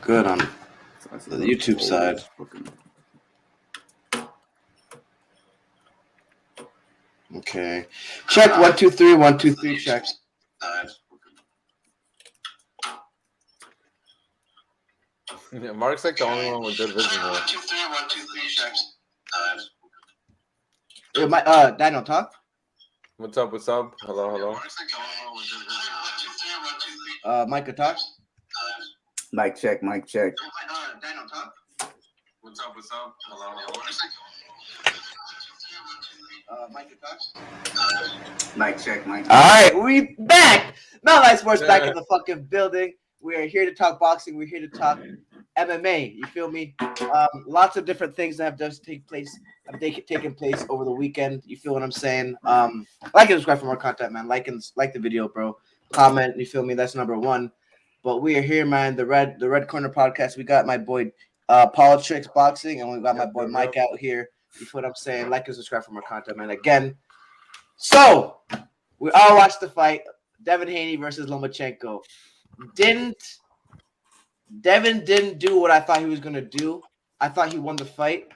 good on the YouTube side. Okay. Check 1 2 3 1 2 3 check. Yeah, Mark's like the only one with good vision. 1 2 3 1 2 3 check. Daniel, talk. What's up? What's up? Hello. Micah, talk. Mic check. Daniel, talk. What's up? Hello. Micah, talk. Mic check. All right, we back. Mountain Sports back in the fucking building. We are here to talk boxing. We're here to talk MMA. You feel me? Lots of different things that have just taken place over the weekend. You feel what I'm saying? Like and subscribe for more content, man. Like the video, bro. Comment. You feel me? That's number one. But we are here, man. The Red Corner Podcast. We got my boy Politics Boxing, and we got my boy Mike out here. You feel what I'm saying? Like and subscribe for more content, man. Again. So we all watched the fight. Devin Haney versus Lomachenko. Devin didn't do what I thought he was gonna do. I thought he won the fight,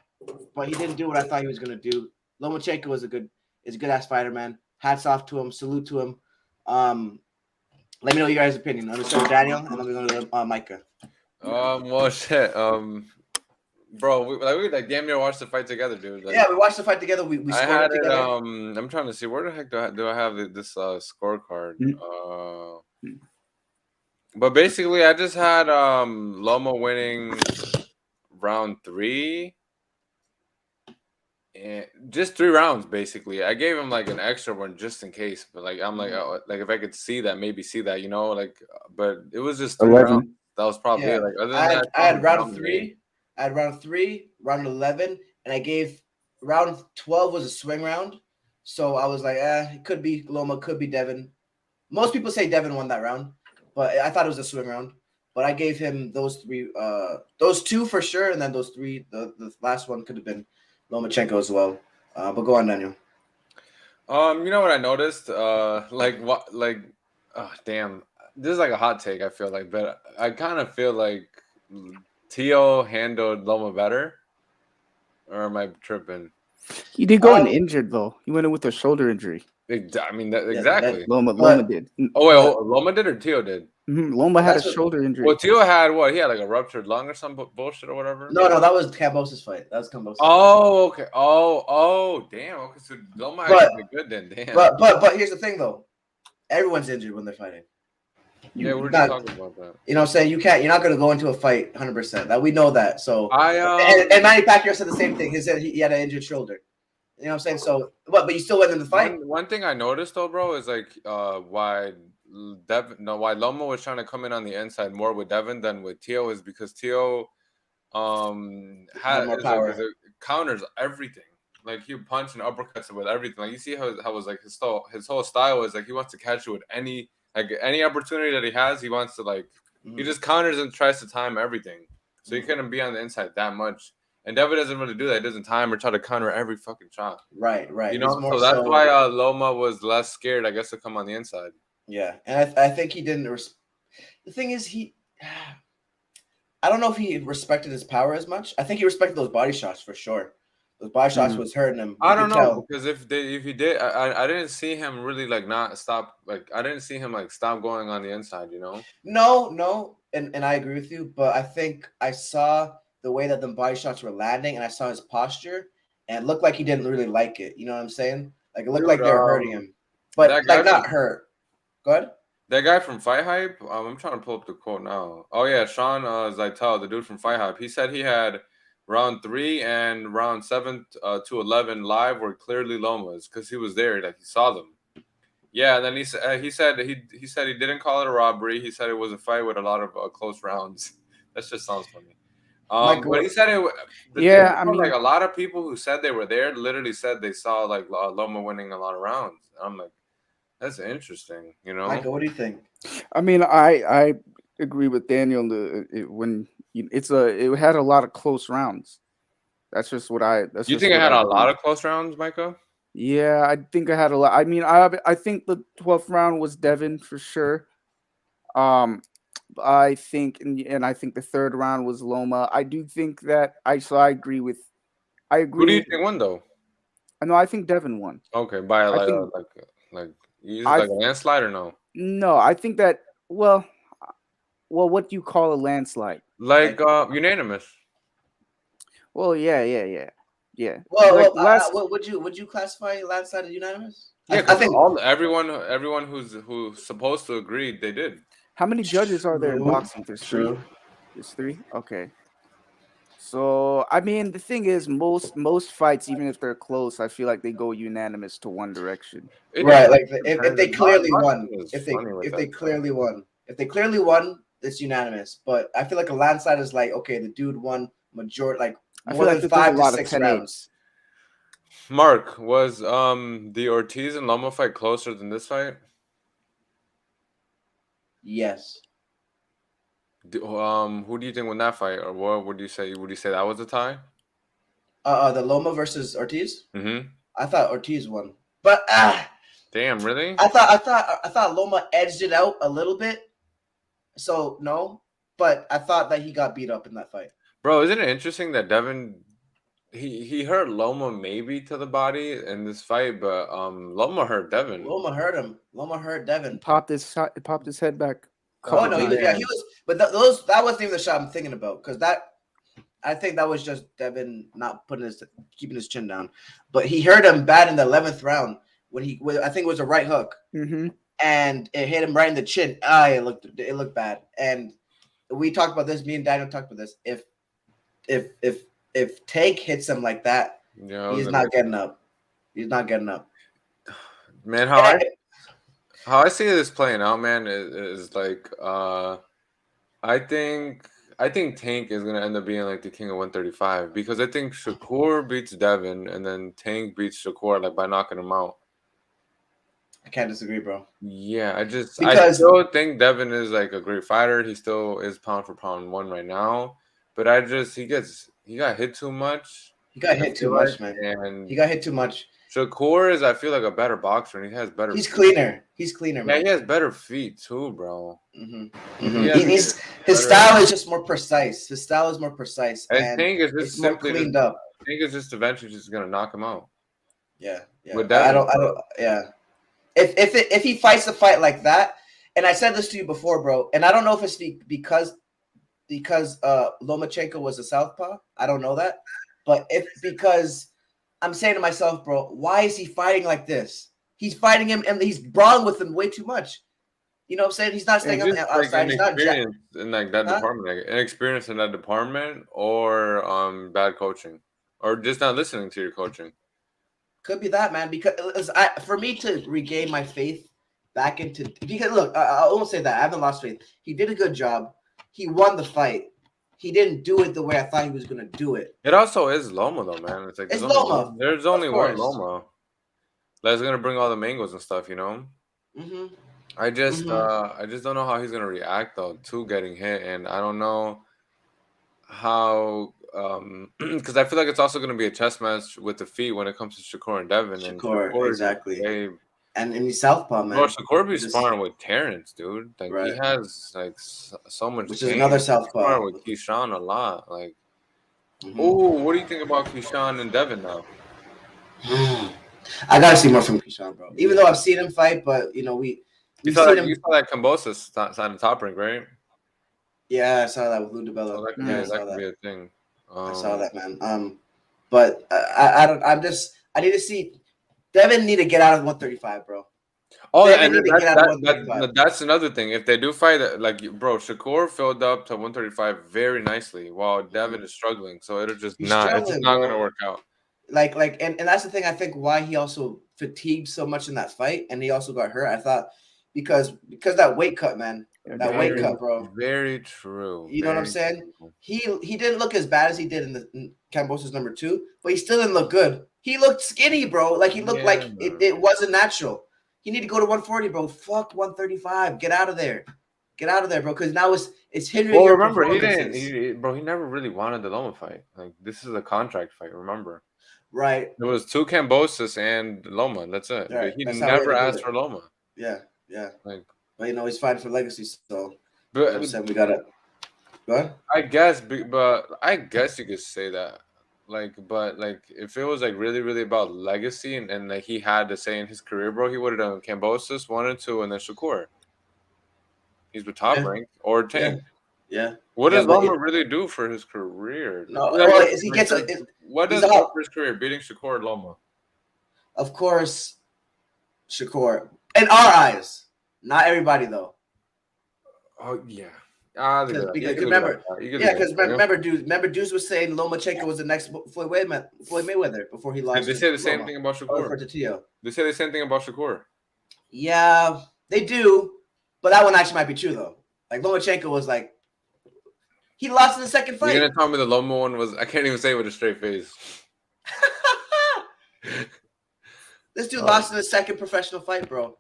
but he didn't do what I thought he was gonna do. Lomachenko is a good ass fighter, man. Hats off to him. Salute to him. Let me know your guys' opinion. I'm gonna start with Daniel, and then we're going to Micah. Well, shit. Bro, we damn near watched the fight together, dude. Yeah, we watched the fight together. We scored it together. I'm trying to see where the heck do I have this scorecard? But basically, I just had Loma winning round 3, and just 3 rounds. Basically, I gave him like an extra one just in case. But like, I'm like, like if I could see that, you know, like. But it was just 3 rounds. That was probably it. Like other than I had round 3. I had round 3, round 11, and I gave round 12 was a swing round. So I was like, it could be Loma, could be Devin. Most people say Devin won that round, but I thought it was a swing round. But I gave him those 3, those 2 for sure, and then those 3. The last one could have been Lomachenko as well. But go on, Daniel. You know what I noticed? Damn, this is like a hot take. I feel like, but I kind of feel like Tio handled Loma better, or am I tripping? He did go in injured though. He went in with a shoulder injury. I mean, exactly. Loma did. Oh wait, Loma did or Tio did? Loma had a shoulder injury. Well, Tio had what? He had like a ruptured lung or some bullshit or whatever. No, that was Cambosa's fight. That was Cambosa's. Oh, okay. Oh, damn. Okay, so Loma actually good then. Damn. But here's the thing though, everyone's injured when they're fighting. We're just talking about that. You know what I'm saying? You're not going to go into a fight 100%. That we know that. So and Manny Pacquiao said the same thing. He said he had an injured shoulder. You know what I'm saying? So but you still went in the fight. One thing I noticed though, bro, is like why Loma was trying to come in on the inside more with Devin than with Tio is because Tio had more power. Like, counters everything. Like he punch and uppercuts with everything. Like you see how was like his whole style is like he wants to catch you with any opportunity that he has. He wants to he just counters and tries to time everything. So he couldn't be on the inside that much. And Devin doesn't really do that. He doesn't time or try to counter every fucking shot. Right. You know, so that's why Loma was less scared, I guess, to come on the inside. Yeah, and I think he didn't. The thing is, I don't know if he respected his power as much. I think he respected those body shots for sure. Those body shots was hurting him. I don't know because if he did, I didn't see him really not stop. Like I didn't see him stop going on the inside. You know. No, and I agree with you, but I think I saw the way that the body shots were landing, and I saw his posture, and it looked like he didn't really like it. You know what I'm saying? Like it looked like they were hurting him, but not hurt. Go ahead. That guy from Fight Hype, I'm trying to pull up the quote now. Oh yeah, Sean Zeitel, the dude from Fight Hype. He said he had round 3 and round 7 to 11 live were clearly Loma's because he was there, like he saw them. Yeah, and then he said he didn't call it a robbery. He said it was a fight with a lot of close rounds. That just sounds funny. But he said it. I mean, like a lot of people who said they were there literally said they saw like Loma winning a lot of rounds. And I'm like, that's interesting, you know. Michael, what do you think? I mean, I agree with Daniel. It had a lot of close rounds. That's just what I. You think it had a lot of close rounds, Michael? Yeah, I think I had a lot. I mean, I think the 12th round was Devin for sure. I think, and I think the third round was Loma. I do think that I agree with. I Who do you agree. think won though? I know. I think Devin won. Okay, by I think like you I like a landslide or no? no. I think that what do you call a landslide? Like Like, unanimous. Well, yeah. well, Like last, what would you classify landslide as unanimous? Yeah, I because think everyone who's supposed to agree, they did. how many judges are there in true, boxing? There's three. true. There's three. Okay. So I mean, the thing is, most fights, even if they're close, I feel like they go unanimous to one direction. It Right, depends. like if they Depends. clearly won, Boxing is funny with if they that stuff. clearly won, it's unanimous. But I feel like a landslide is like, okay, the dude won majority, like I more feel like than that there's a 5 to lot of 6 10-8. rounds. Mark, was the Ortiz and Loma fight closer than this fight? Yes. Who do you think won that fight, or what would you say? Would you say that was a tie? The Loma versus Ortiz. Mm-hmm. I thought Ortiz won, but Damn, really? I thought Loma edged it out a little bit. So no, but I thought that he got beat up in that fight. Bro, isn't it interesting that Devin he hurt Loma maybe to the body in this fight, but Loma hurt Devin. Loma hurt him. Loma hurt Devin. Popped his head back. Oh no, Couple he was. But that wasn't even the shot I'm thinking about, because I think that was just Devin not keeping his chin down. But he hurt him bad in the 11th round when I think it was a right hook, and it hit him right in the chin. It looked bad. And we talked about this. Me and Daniel talked about this. If Tank hits him like that, he's not getting up. He's not getting up. Man, how I see this playing out, man, is like I think Tank is gonna end up being like the king of 135, because I think Shakur beats Devin and then Tank beats Shakur like by knocking him out. I can't disagree, bro. Yeah, I still think Devin is like a great fighter. He still is pound for pound one right now, but he got hit too much. He got hit too much, man. And he got hit too much. Shakur is, I feel like, a better boxer, and he has better. He's cleaner. He's cleaner, man. Yeah, he has better feet too, bro. His style is just more precise. His style is more precise. And Tank is just more cleaned up. Tank is just eventually just gonna knock him out. Yeah. With I don't. Yeah. If he fights the fight like that, and I said this to you before, bro, and I don't know if it's because Lomachenko was a southpaw. I don't know that, but because I'm saying to myself, bro, why is he fighting like this? He's fighting him and he's brawling with him way too much. You know what I'm saying? He's not staying on the outside. He's not in like that department, like inexperience in that department, or bad coaching, or just not listening to your coaching. Could be that, man. Because for me to regain my faith back into, because look, I won't say that I haven't lost faith. He did a good job. He won the fight. He didn't do it the way I thought he was gonna do it. It also is Loma, though, man. It's like it's Loma. There's only one Loma that's gonna bring all the mangoes and stuff, you know. I just don't know how he's gonna react though to getting hit, and I don't know how, because I feel like it's also gonna be a chess match with the feet when it comes to Shakur and Devin. Shakur exactly. And he's southpaw, man. Bro, Shakur be sparring with Terrence, dude. Like he has like so much. Which is another southpaw. Sparring with Keyshawn a lot. Like, what do you think about Keyshawn and Devin now? I gotta see more from Keyshawn, bro. Even though I've seen him fight, but you saw that Cambosis signed the Top Rank, right? Yeah, I saw that with Lou DiBella. Oh, that could be a thing. I saw that, man. But I need to see. Devin need to get out of 135, bro. Oh, and that's another thing. If they do fight, like, bro, Shakur filled up to 135 very nicely, while Devin is struggling. So it's just not going to work out. And that's the thing. I think why he also fatigued so much in that fight, and he also got hurt. I thought because that weight cut, man. That weight cut, bro. Very true. You know what I'm saying? He didn't look as bad as he did in Cambosis number 2, but he still didn't look good. He looked skinny, bro. Like he looked like it wasn't natural. He need to go to 140, bro. Fuck 135. Get out of there. Get out of there, bro. Because now it's hindering your remember, performances. He never really wanted the Loma fight. Like, this is a contract fight, remember? Right. There was 2 Cambosis and Loma. That's it. Right. He never asked for Loma. Yeah. Like, but he's fighting for legacy. So, You know what I'm saying? We gotta go ahead. I guess, but I guess you could say that. But if it was like really, really about legacy and like he had to say in his career, bro, he would have done Cambosis 1 and 2, and then Shakur. He's the top rank or Tank. Yeah. What Yeah, does but Loma really do for his career? No, Like, well, he gets what he's does all- for his career beating Shakur and Loma? Of course, Shakur. In our eyes, not everybody though. Oh yeah. Because remember, Deuce was saying Lomachenko was the next Floyd Mayweather before he lost. Did they say the same Loma. thing about Shakur? For They say the same thing about Shakur. Yeah, they do, but that one actually might be true though. Like Lomachenko was like, he lost in the second fight. You're gonna tell me the Loma one was? I can't even say it with a straight face. This dude lost in the second professional fight, bro.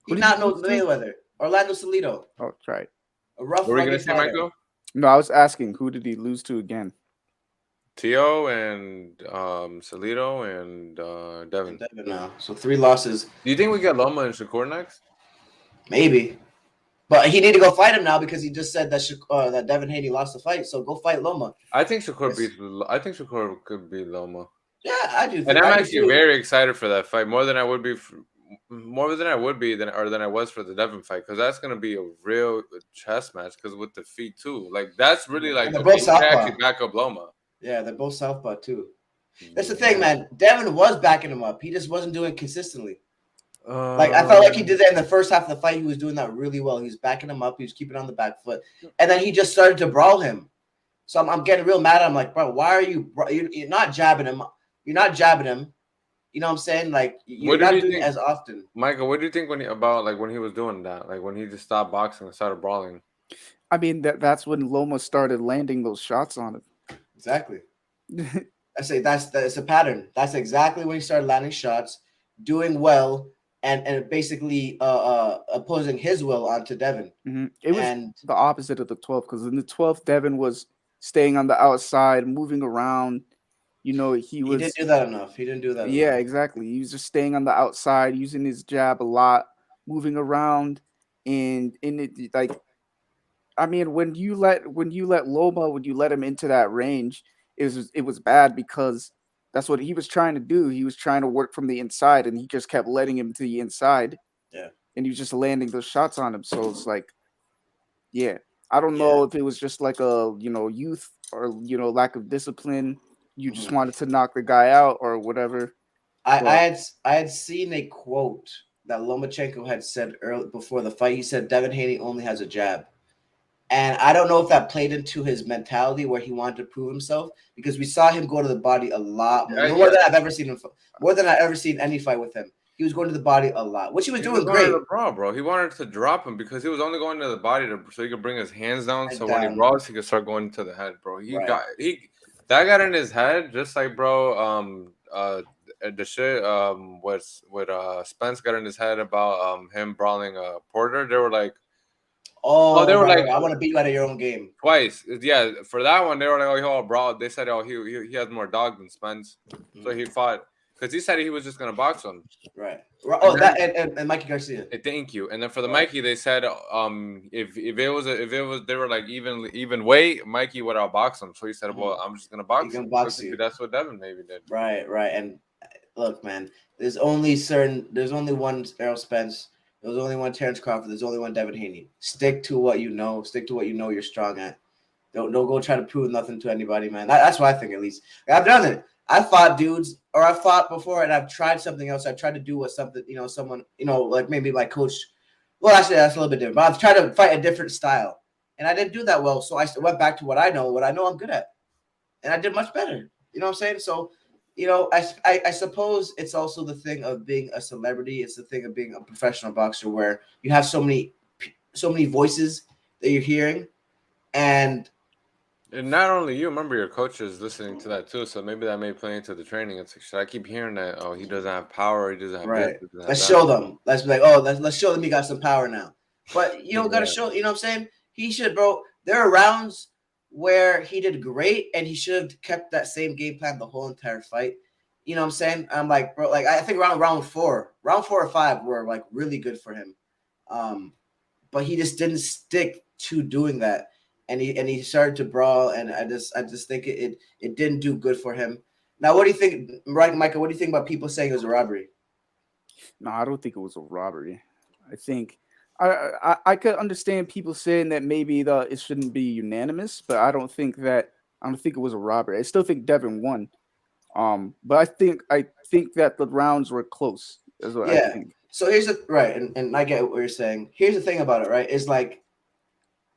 He did not know Mayweather. Orlando Salido. Oh, that's right. A rough. What were you gonna say, Michael? No, I was asking who did he lose to again? Tio and Salido and Devin. Devin now. So 3 losses. Do you think we get Loma and Shakur next? Maybe. But he need to go fight him now because he just said that that Devin Haney lost the fight. So go fight Loma. I think Shakur could beat Loma. Yeah, I do. And I'm actually very excited for that fight more than I would be than I was for the Devin fight, because that's gonna be a real chess match. Because with the feet too, like that's really like they're both southpaw. actually back up Loma. Yeah, they're both southpaw too. That's the thing, man. Devin was backing him up. He just wasn't doing it consistently. Like I felt like he did that in the first half of the fight. He was doing that really well. He was backing him up. He was keeping on the back foot, and then he just started to brawl him. So I'm getting real mad. I'm like, bro, why are you're not jabbing him? You're not jabbing him. You know what I'm saying? Like you're not doing it as often. Michael, what do you think when he was doing that? Like when he just stopped boxing and started brawling? I mean, that's when Loma started landing those shots on him. Exactly. I say that's a pattern. That's exactly when he started landing shots, doing well, and basically opposing his will onto Devin. Mm-hmm. It was the opposite of the 12th, because in the 12th, Devin was staying on the outside, moving around. You know, he didn't do that enough. Yeah, exactly. He was just staying on the outside, using his jab a lot, moving around, and in it, like, I mean, when you let Loma, when you let him into that range, it was bad, because that's what he was trying to do. He was trying to work from the inside, and he just kept letting him to the inside. Yeah, and he was just landing those shots on him. So it's like, yeah, I don't know if it was just like a youth or lack of discipline. You just wanted to knock the guy out or whatever. I had seen a quote that Lomachenko had said early before the fight. He said Devin Haney only has a jab. And I don't know if that played into his mentality where he wanted to prove himself, because we saw him go to the body a lot more than I've ever seen him. More than I've ever seen any fight with him. He was going to the body a lot, which he was doing great. Bro. He wanted to drop him because he was only going to the body so he could bring his hands down. When he brawls, he could start going to the head, bro. That got in his head, just like the shit what Spence got in his head about him brawling Porter. They were like, they were like, I want to beat you out of your own game. Twice. Yeah, for that one, they were like, oh, bro. They said, oh, he has more dog than Spence. So he fought, because he said he was just going to box him. Right. Oh, and Mikey Garcia. Thank you. And then for the Mikey, they said, if it was they were like even weight, Mikey would outbox him. So he said, well, I'm just going to box him. That's what Devin maybe did. Right. And look, man, there's only one Errol Spence. There's only one Terrence Crawford. There's only one Devin Haney. Stick to what you know. Stick to what you know you're strong at. Don't go try to prove nothing to anybody, man. That's what I think, at least. I've done it. I fought dudes, or I fought before, and I've tried something else. I've tried to do someone, like maybe my coach. Well, actually, that's a little bit different. But I've tried to fight a different style, and I didn't do that well. So I went back to what I know I'm good at, and I did much better. You know what I'm saying? So, I suppose it's also the thing of being a celebrity. It's the thing of being a professional boxer, where you have so many voices that you're hearing, and not only you, remember your coach is listening to that too. So maybe that may play into the training. It's like, should I keep hearing that? Oh, he doesn't have power. He doesn't have right. This, let's show them. Let's be like, oh, let's show them he got some power now. But you don't gotta show. You know what I'm saying? He should, bro. There are rounds where he did great, and he should have kept that same game plan the whole entire fight. You know what I'm saying? I'm like, bro, like I think round 4 or 5 were like really good for him. But he just didn't stick to doing that, and he started to brawl, and I just think it didn't do good for him. Now, what do you think, right, Michael? What do you think about people saying it was a robbery? No, I don't think it was a robbery. I think I could understand people saying that maybe it shouldn't be unanimous, but I don't think it was a robbery. I still think Devin won. But I think that the rounds were close. Is what I Yeah. think. So here's the right, and I get what you're saying. Here's the thing about it, right? Is like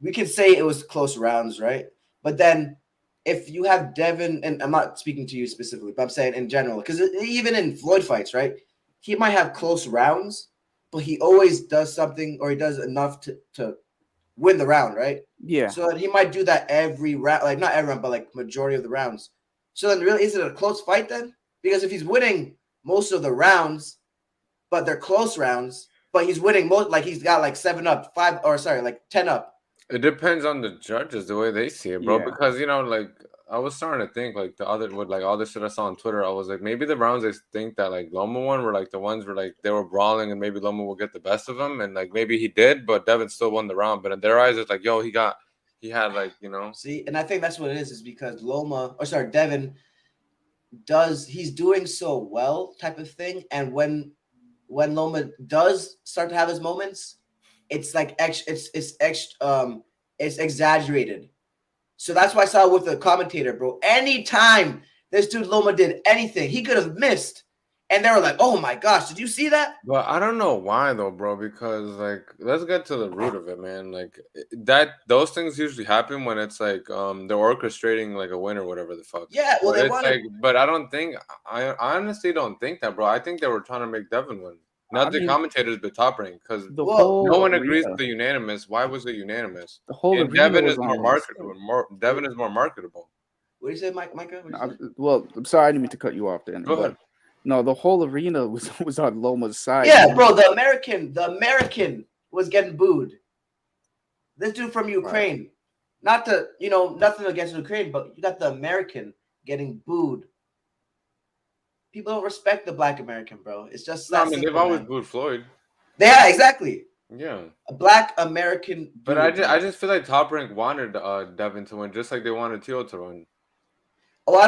we can say it was close rounds, right? But then if you have Devin, and I'm not speaking to you specifically, but I'm saying in general, because even in Floyd fights, right? He might have close rounds, but he always does something, or he does enough to win the round, right? Yeah. So he might do that every round, like not every round, but like majority of the rounds. So then, really, is it a close fight then? Because if he's winning most of the rounds, but they're close rounds, but he's winning most, like he's got like 7 up, 5, or sorry, like 10 up. It depends on the judges, the way they see it, bro. Yeah. Because like I was starting to think like the other with like all this shit I saw on Twitter, I was like maybe the rounds they think that like Loma won were like the ones where like they were brawling and maybe Loma will get the best of him, and like maybe he did, but Devin still won the round. But in their eyes, it's like yo, he had like See, and I think that's what it is because Devin he's doing so well type of thing, and when Loma does start to have his moments, it's like it's exaggerated. So that's why I saw with the commentator, bro. Anytime this dude Loma did anything, he could have missed. And they were like, oh my gosh, did you see that? But I don't know why though, bro. Because like, let's get to the root of it, man. Like those things usually happen when it's like they're orchestrating like a win or whatever the fuck. Yeah, well, but they wanted. like, but I don't think I honestly don't think that, bro. I think they were trying to make Devin win, not the commentators, but Top Rank, because no one agrees with the unanimous. Why was it unanimous? The whole and Devin is more marketable. Devin is more marketable. What do you say, Micah? Well, I'm sorry, I didn't mean to cut you off then. Go ahead. No, the whole arena was on Loma's side. Yeah, bro, the American was getting booed. This dude from Ukraine, not to nothing against Ukraine, but you got the American getting booed. People don't respect the Black American, bro. It's just I mean, they've always booed Floyd. Yeah, exactly. Yeah, a Black American. But I just feel like Top Rank wanted Devin to win, just like they wanted Teal to win. Oh, I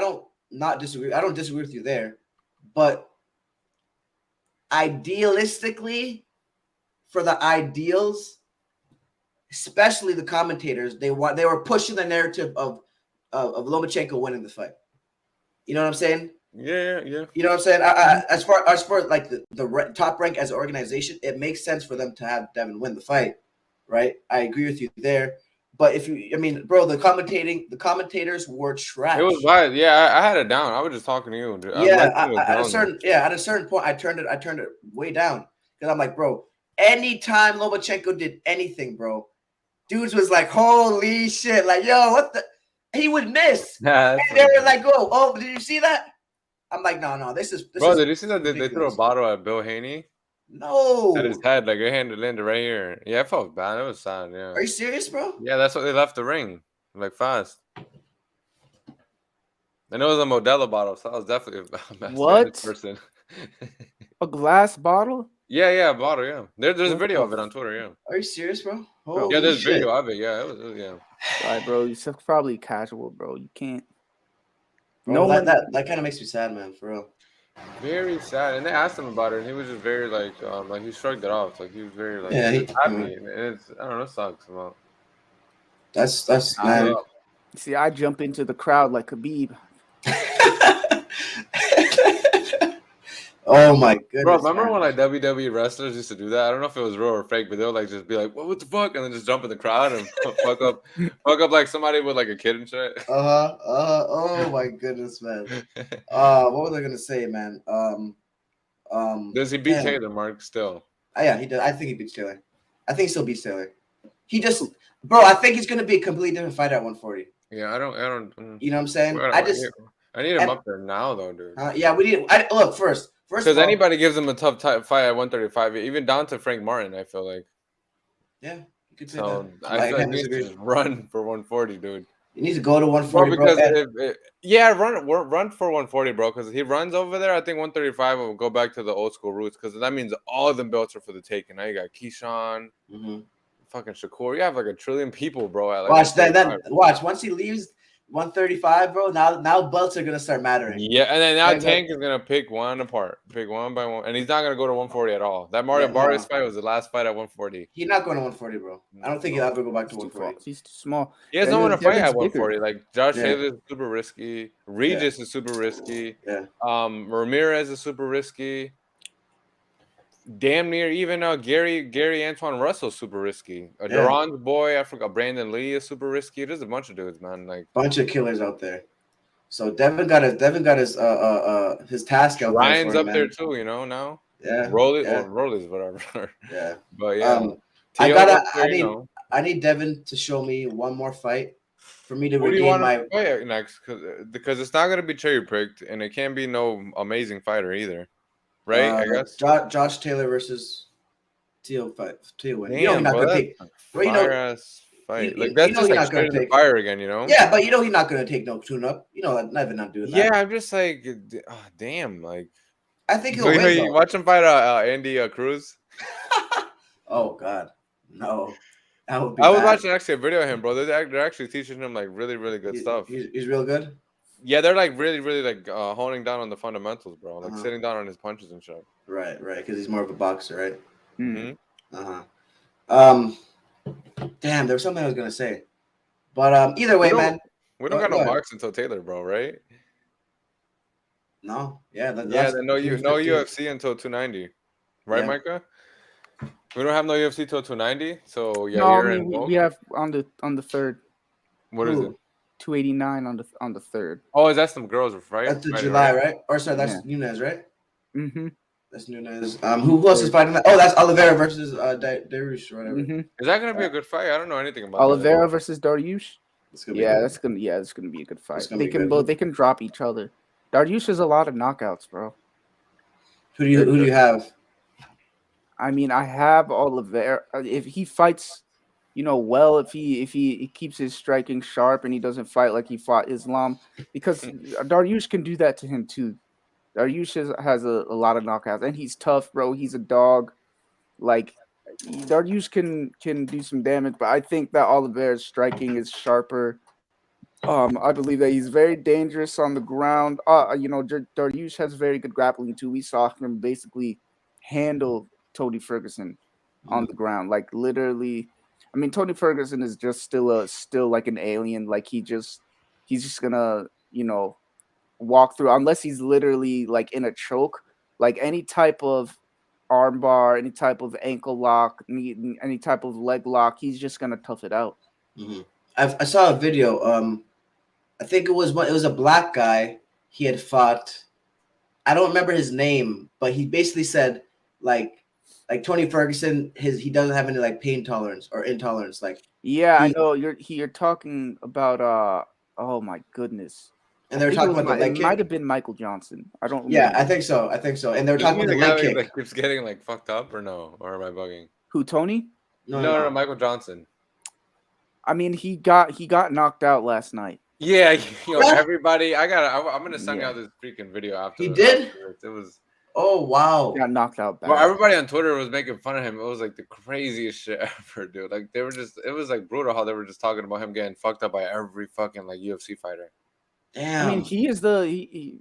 don't not disagree. I don't disagree with you there. But idealistically, for the ideals, especially the commentators, they were pushing the narrative of Lomachenko winning the fight. You know what I'm saying? Yeah. You know what I'm saying? As far like the Top Rank as an organization, it makes sense for them to have Devin win the fight, right? I agree with you there. But bro, the commentators were trash. It was bad. Yeah, I had it down. I was just talking to you. Dude. At a certain point, I turned it way down because I'm like, bro, anytime Lomachenko did anything, bro, dudes was like, holy shit, like, yo, what the? He would miss. And they were like, oh, did you see that? I'm like, no, this is. Bro, did you see that they threw a bottle at Bill Haney? No. At his head, like, your hand landed right here. Yeah, I felt bad. It was sad, yeah. Are you serious, bro? Yeah, that's what they left the ring. Like, fast. And it was a Modelo bottle, so I was definitely a what person. A glass bottle? Yeah, a bottle, yeah. There's a video of it on Twitter, yeah. Are you serious, bro? Yeah, there's video of it, yeah. It was, yeah. All right, bro. It's probably casual, bro. You can't. Bro, that kind of makes me sad, man, for real. Very sad, and they asked him about it, and he was just very like he shrugged it off, like he was very like happy. And it's I don't know, it sucks about. That's man. See, I jump into the crowd like Khabib. Oh my goodness, bro! Remember when like WWE wrestlers used to do that? I don't know if it was real or fake, but they'll like just be like, "What the fuck?" and then just jump in the crowd and fuck up like somebody with like a kid and shit. Oh my goodness, man. What was I gonna say, man? Does he beat Taylor, Mark? Still? Yeah, he does. I think he beats Taylor. I think he still beats Taylor. He just, bro. I think he's gonna be a completely different fight at 140. Yeah, I don't. You know what I'm saying? I need him up there now, though, dude. Yeah, we need. Look first. Because anybody gives him a tough fight at 135, even down to Frank Martin, I feel like. Yeah, you could say that. I feel like he needs to just run for 140, dude. You need to go to 140, bro. Because run for 140, bro. Because he runs over there, I think 135 will go back to the old school roots. Because that means all the belts are for the taking. Now you got Keyshawn, fucking Shakur. You have like a trillion people, bro. At like Watch that. 135. Watch once he leaves 135, bro. Now belts are gonna start mattering. Yeah, and then now Right, Tank is gonna pick one apart, pick one by one, and he's not gonna go to 140 at all. That Mario Yeah, Barrios no. fight was the last fight at 140. He's not going to 140, bro. I don't think he'll ever go back to He's too 140. He's too small. He has no one to fight Devin's at 140. Like Josh Yeah. Taylor is super risky. Regis is super risky. Yeah. Ramirez is super risky. Damn near even Gary Antoine Russell super risky. Yeah. Duran's boy, I forgot Brandon Lee is super risky. There's a bunch of dudes, man. Like Bunch of killers out there. So Devin got his task out there. Ryan's for him, up there man. too, you know now. Yeah. Rolly's whatever. Yeah. But yeah, I need Devin to show me one more fight for me to Who do you regain want my. to fight next? Because it's not gonna be cherry picked, and it can't be no amazing fighter either, right? I guess. Josh Taylor versus Teal fight. Teal win. Damn, You know he's not gonna pick. Well, you know, fire-ass fight. you- Like that's you know just he's like not gonna straight in the pick- fire again, you know? yeah, but you know he's not gonna take no tune-up. You know, never not doing that. Yeah, I'm just like, damn, like. I think he'll So, win. you Though. watch him fight Andy Cruz. Oh God, no. That would be I was bad. watching actually a video of him, bro. They're actually teaching him like really, really good stuff. He's real good. Yeah, they're like really, really like honing down on the fundamentals, bro. Like sitting down on his punches and shit. Right, because he's more of a boxer, right? Mm-hmm. Damn, there was something I was gonna say, but either way, man. We don't got no marks until Taylor, bro, right? No, yeah, Then no UFC until 290, right, Yeah. Micah? We don't have no UFC till 290, so yeah. No, I you're mean in we have on the third. What is it? 289 on the third. Oh, is that some girls, right? That's the July, right? Or sorry, that's Nunez, right? Mm-hmm. That's Nunez. Who else is fighting that? Oh, that's Oliveira versus Dariush or whatever. Mm-hmm. Is that gonna be a good fight? I don't know anything about Oliveira versus Dariush. It's gonna be good. It's gonna be a good fight. They can drop each other. Dariush has a lot of knockouts, bro. Who do you have? I mean, I have Oliveira. If he fights, well, if he keeps his striking sharp and he doesn't fight like he fought Islam, because Dariush can do that to him too. Dariush has a lot of knockouts, and he's tough, bro. He's a dog. Like Dariush can do some damage, but I think that Oliveira's striking is sharper. I believe that he's very dangerous on the ground. Dariush has very good grappling too. We saw him basically handle Tony Ferguson on the ground, like literally. I mean, Tony Ferguson is just still like an alien. Like he's just gonna walk through unless he's literally like in a choke, like any type of armbar, any type of ankle lock, any type of leg lock. He's just gonna tough it out. Mm-hmm. I saw a video. I think it was a black guy. He had fought. I don't remember his name, but he basically said like Tony Ferguson, he doesn't have any like pain tolerance or intolerance. Like I know you're talking about. Oh my goodness. And they were talking about the leg kick. It might have been Michael Johnson. I don't. Yeah, I think so. And they were talking about the leg kick. Like, keeps getting like fucked up or no? Or am I bugging? Who, Tony? No, Michael Johnson. I mean, he got knocked out last night. Yeah, everybody. I'm gonna send you out this freaking video after. He did. It was. Oh wow! He got knocked out bad. Well, everybody on Twitter was making fun of him. It was like the craziest shit ever, dude. Like it was like brutal how they were just talking about him getting fucked up by every fucking like UFC fighter. Damn. I mean, he's the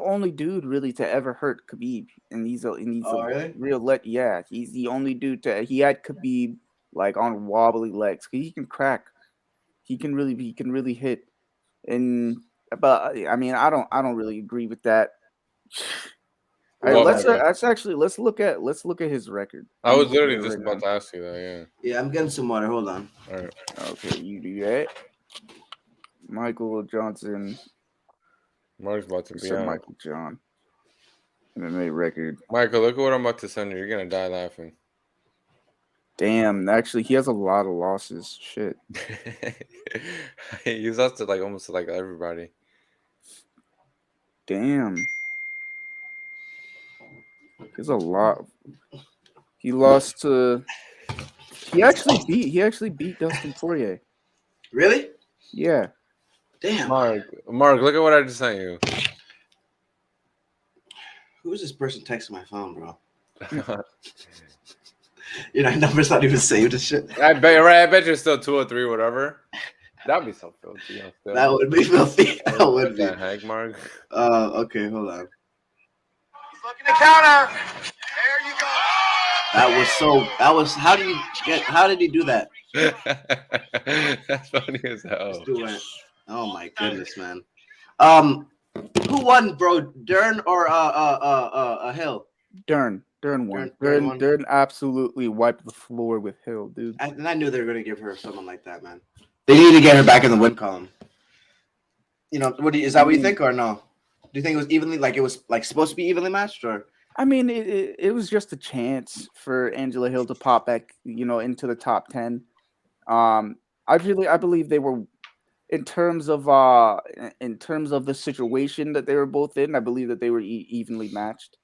only dude really to ever hurt Khabib, and he's really? real yeah. He's the only dude he had Khabib like on wobbly legs. He can crack. He can really hit. But I mean, I don't really agree with that. All right, let's look at his record. I was literally just about to ask you that. Yeah. Yeah, I'm getting some water. Hold on. All right. Okay, you do that. Michael Johnson. Mark's about to be out. Michael John. MMA record. Michael, look at what I'm about to send you. You're gonna die laughing. Damn, actually, he has a lot of losses. Shit. He's lost to like almost like everybody. Damn. There's a lot. He lost to. He actually beat Dustin Poirier. Really? Yeah. Damn. Mark, look at what I just sent you. Who is this person texting my phone, bro? Numbers not even saved and shit. I bet you're still 2 or 3, whatever. That'd be so filthy. That would be filthy. That would be. That heck, Mark. Okay, hold on. He's looking to counter. There you go. How did he do that? That's funny as hell. This dude went, oh my goodness, man. Who won, bro? Dern or Hill? Dern won. Dern won. Dern absolutely wiped the floor with Hill, dude. And I knew they were gonna give her someone like that, man. They need to get her back in the win column. Is that what you think or no? Do you think it was evenly, like it was like supposed to be evenly matched, or? I mean, it was just a chance for Angela Hill to pop back, into the top 10. I believe they were, in terms of the situation that they were both in, I believe that they were evenly matched.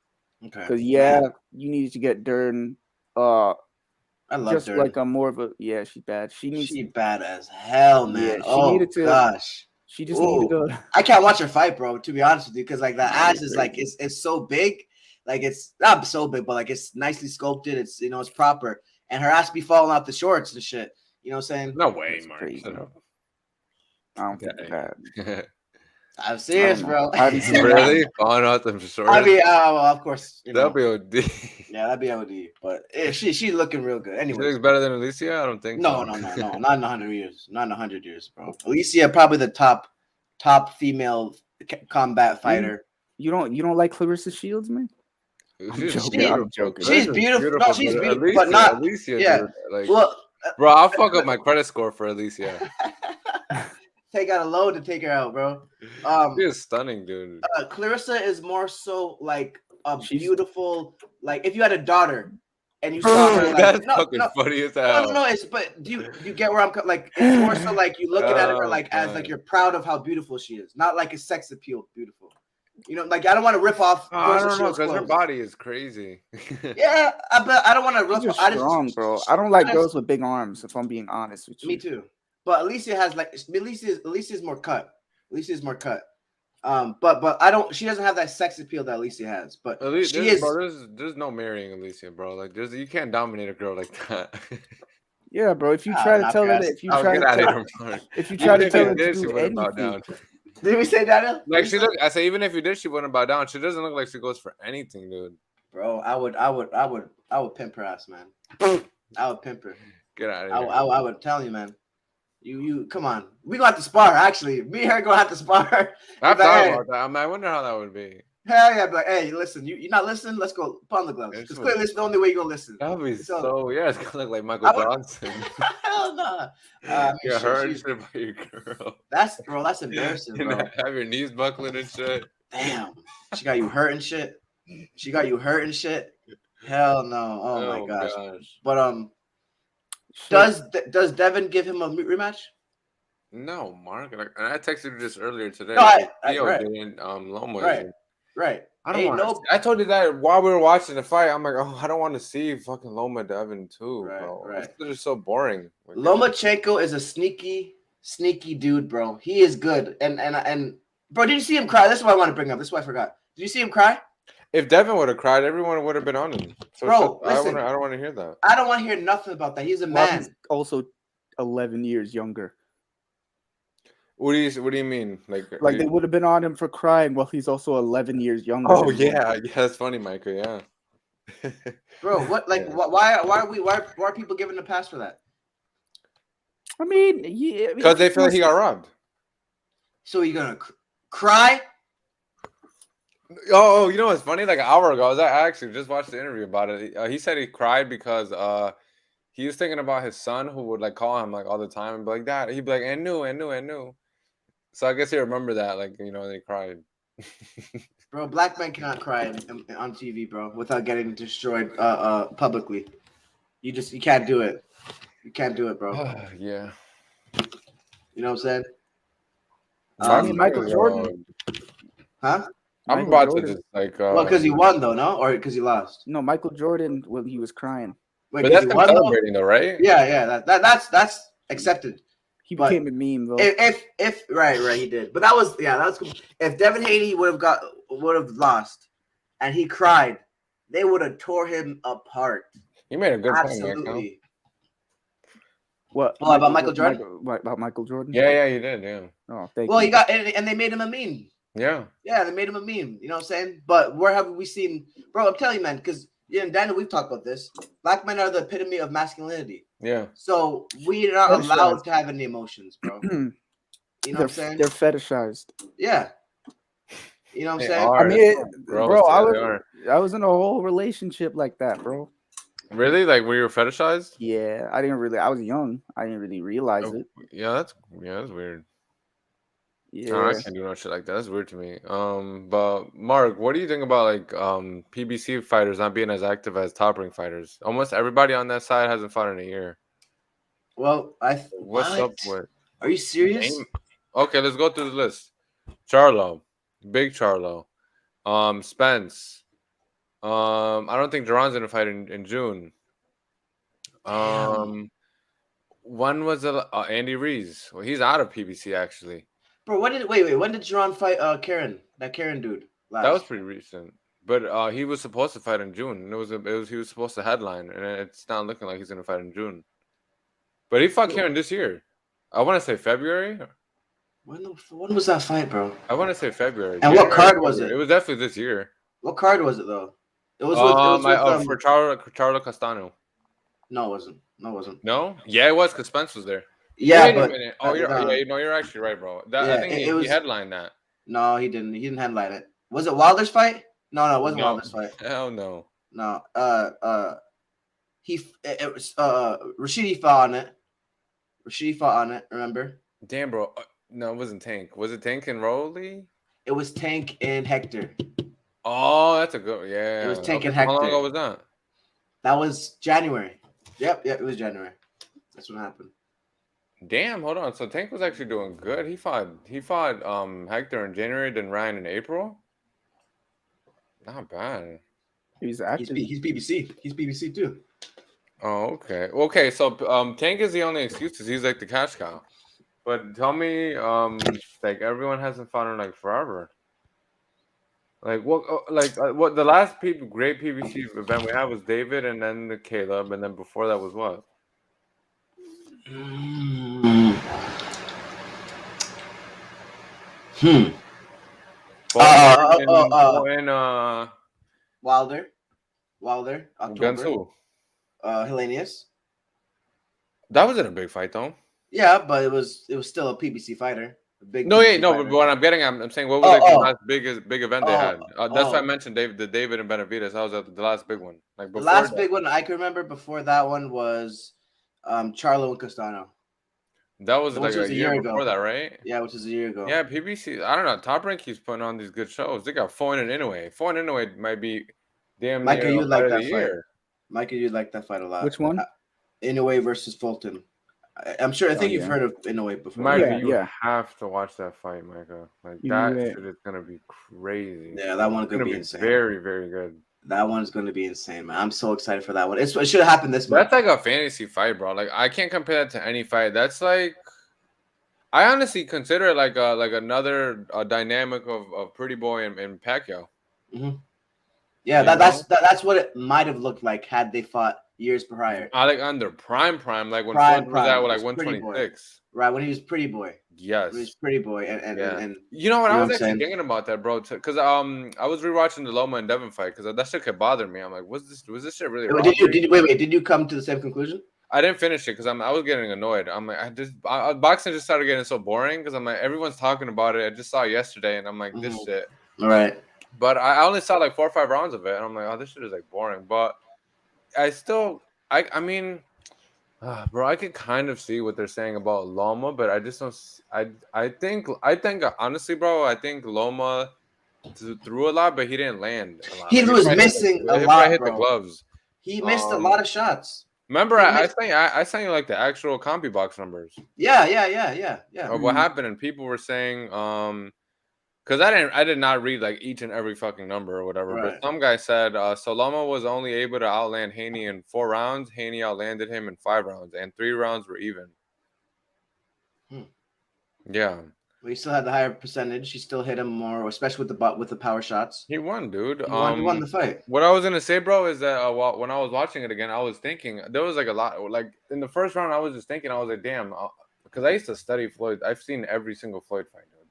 Okay. Because you needed to get Dern. I love just Dern. like a more of a she's bad. She bad as hell, man. Gosh. She just needed to go. I can't watch her fight, bro. To be honest with you, because like the ass is like it's so big, like it's not so big, but like it's nicely sculpted. It's it's proper, and her ass be falling out the shorts and shit. You know what I'm saying? No way, That's Mark. crazy. I don't think that. I'm serious, bro. I haven't seen Really? Falling out them shorts? I mean, well, of course. That'll be OD. Yeah, that'd be OD. But she's looking real good. Anyway, She looks better than Alicia? I don't think no, so. not in 100 years. Not in 100 years, bro. Alicia probably the top female combat fighter. You don't like Clarissa Shields, man? I'm joking. She's beautiful. No, she's beautiful, Alicia, but not Alicia. Yeah. Dude, like, Well, bro, I'll fuck up my credit score for Alicia. take out a load to take her out, bro. She is stunning, dude. Clarissa is more so like a beautiful, like if you had a daughter and you saw her, like, that's fucking funny as hell. No, but do you get where I'm like? It's more so like you looking at her like as like you're proud of how beautiful she is, not like a sex appeal beautiful. Like I don't want to rip off. I don't know because her body is crazy. Yeah, but I don't want to rip off. Strong, bro. I don't like girls with big arms. If I'm being honest with you. Me too. But Alicia has like Alicia's more cut. Alicia's more cut. But I don't. She doesn't have that sex appeal that Alicia has. But she is. Bro, there's no marrying Alicia, bro. Like you can't dominate a girl like that. Yeah, bro. If you try to tell her that, if you try to tell her to do anything. Did we say that? Like I say, even if you did, she wouldn't bow down. She doesn't look like she goes for anything, dude. Bro, I would pimp her ass, man. I would pimp her. Get out of here. I would tell you, man. You come on. We gonna have to spar. Actually, me and her gonna have to spar. I've thought about that. I wonder how that would be. Hell yeah, but hey, listen, you're not listening. Let's go pawn the gloves. Because clearly it's the only way you're gonna listen. That would be it's gonna look like Michael Johnson. Hell no. You're hurting shit by your girl. That's embarrassing, bro. Have your knees buckling and shit. Damn. She got you hurting shit. Hell no. Oh my gosh. But does Devin give him a rematch? No, Mark. And I texted you this earlier today. No, right. Didn't, Loma Right. I don't want. I told you that while we were watching the fight. I'm like, I don't want to see fucking Loma Devin too, bro. Right. This is so boring. Lomachenko is a sneaky dude, bro. He is good. And bro, did you see him cry? This is what I want to bring up. This is what I forgot. Did you see him cry? If Devin would have cried, everyone would have been on him. So bro, listen, I don't want to hear that. I don't want to hear nothing about that. He's a man. He's also 11 years younger. What do you mean? Like they would have been on him for crying while he's also 11 years younger. Oh yeah, that's funny, Micah. Yeah. Bro, what? Like, why are people giving the pass for that? I mean, yeah, because they feel like he got robbed. So you gonna cry? Oh, you know what's funny? Like an hour ago, I actually just watched the interview about it. He said he cried because he was thinking about his son who would like call him like all the time and be like, "Dad," he'd be like, "I knew." So I guess he remembered that, like, they cried. Bro, black men cannot cry on TV, bro, without getting destroyed publicly. You can't do it. You can't do it, bro. Yeah. You know what I'm saying? Michael Jordan. Huh? I'm about to just like. Well, because he won though, no, or because he lost. No, Michael Jordan. Well, he was crying. Wait, but that's celebrating though, right? Yeah. That's accepted. He became a meme though. If right, he did. But that was if Devin Haney would have lost, and he cried, they would have tore him apart. You made a good point, Michael. Absolutely. What? Well, about Michael Jordan? About Michael Jordan? Yeah, you did. Yeah. Oh, thank Well, you. you got and they made him a meme. Yeah. Yeah, they made him a meme. You know what I'm saying? But where have we seen, bro? I'm telling you, man, because and Daniel, we've talked about this. Black men are the epitome of masculinity. Yeah. So we are not allowed to have any emotions, bro. You know what I'm saying? They're fetishized. Yeah. You know what I'm saying? Are. I mean, Gross, bro, yeah, I was in a whole relationship like that, bro. Really? Like, were you fetishized? Yeah, I was young. I didn't really realize it. Yeah, that's weird. Yeah. No, I can't do no shit like that. That's weird to me. But Mark, what do you think about like PBC fighters not being as active as top rank fighters? Almost everybody on that side hasn't fought in a year. Well, what's up with? Are you serious? Okay, let's go through the list. Charlo, Big Charlo, Spence. I don't think Duran's gonna fight in June. When was it? Andy Rees. Well, he's out of PBC actually. Bro, when did Duran fight Karen? That Karen dude. Last? That was pretty recent. But he was supposed to fight in June. He was supposed to headline, and it's not looking like he's gonna fight in June. But he fought Karen this year. I want to say February. When was that fight, bro? I want to say February. And what card was it? It was definitely this year. What card was it though? It was for Charlo Castano. No, it wasn't. No, it wasn't. No? Yeah, it was because Spence was there. Yeah, Wait but a minute. Oh, you're actually right, bro. I think he headlined that. No, he didn't. He didn't headline it. Was it Wilder's fight? No, it wasn't Wilder's fight. Hell no. No. It was Rashidi fought on it. Rashidi fought on it. Remember? Damn, bro. No, it wasn't Tank. Was it Tank and Rolly? It was Tank and Hector. Oh, that's a good. Yeah. It was Tank and Hector. How long ago was that? That was January. Yep, it was January. That's what happened. Damn, hold on. So Tank was actually doing good. He fought Hector in January, then Ryan in April. Not bad. He's active. He's BBC. He's BBC too. Oh, okay. Okay, so Tank is the only excuse. He's like the cash cow. But tell me, like everyone hasn't fought in like forever. Like what? What? The last great PBC event we had was David, and then the Caleb, and then before that was what? Wilder, October. Gunsu. Hellenius. That wasn't a big fight though. Yeah, but it was still a PBC fighter. But what I'm getting, I'm saying, what was the last big event they had? That's why I mentioned David and Benavides. That was the last big one. Like the last big one I can remember before that one was Charlo and Castano. That was like a year before that, right? Yeah, which is a year ago. Yeah, PBC. I don't know. Top Rank keeps putting on these good shows. They got Foyne and Inoue. Foyne and Inoue might be damn Micah, near you like that fight. Year. Micah, you like that fight a lot. Which one? Inoue versus Fulton. I think you've heard of Inoue before. Micah, you have to watch that fight, Micah. Like that shit is gonna be crazy. Yeah, that one's gonna be insane. Very, very good. That one's gonna be insane, man. I'm so excited for that one. It should have happened this month. That's like a fantasy fight, bro. Like I can't compare that to any fight. That's like, I honestly consider it like another dynamic of Pretty Boy and Pacquiao. Mm-hmm. Yeah, that's what it might have looked like had they fought years prior. Like under prime, like when Ford was at like 126. Right, when he was Pretty Boy. Yes. When he was Pretty Boy, and you know what? I was actually thinking about that, bro. Because I was rewatching the Loma and Devin fight because that shit kept bothering me. I'm like, was this shit really? Did you come to the same conclusion? I didn't finish it because I was getting annoyed. I'm like, boxing just started getting so boring because I'm like, everyone's talking about it. I just saw it yesterday, and I'm like, this shit. All right. But I only saw like 4 or 5 rounds of it, and I'm like, oh, this shit is like boring. But I mean, bro, I could kind of see what they're saying about Loma, but I just don't. I think honestly, bro, I think Loma threw a lot, but he didn't land a lot. He was missing a lot, hit bro. The gloves. He missed a lot of shots. Remember, I sent you like the actual Compi box numbers. Yeah. Of what happened, and people were saying, because I did not read like each and every fucking number or whatever. Right. But some guy said Loma was only able to outland Haney in 4 rounds. Haney outlanded him in 5 rounds, and 3 rounds were even. Yeah. he still had the higher percentage. He still hit him more, especially with the power shots. He won, dude. He won the fight. What I was gonna say, bro, is that when I was watching it again, I was thinking there was like a lot. Like in the first round, I was just thinking, I was like, damn, because I used to study Floyd. I've seen every single Floyd fight, dude.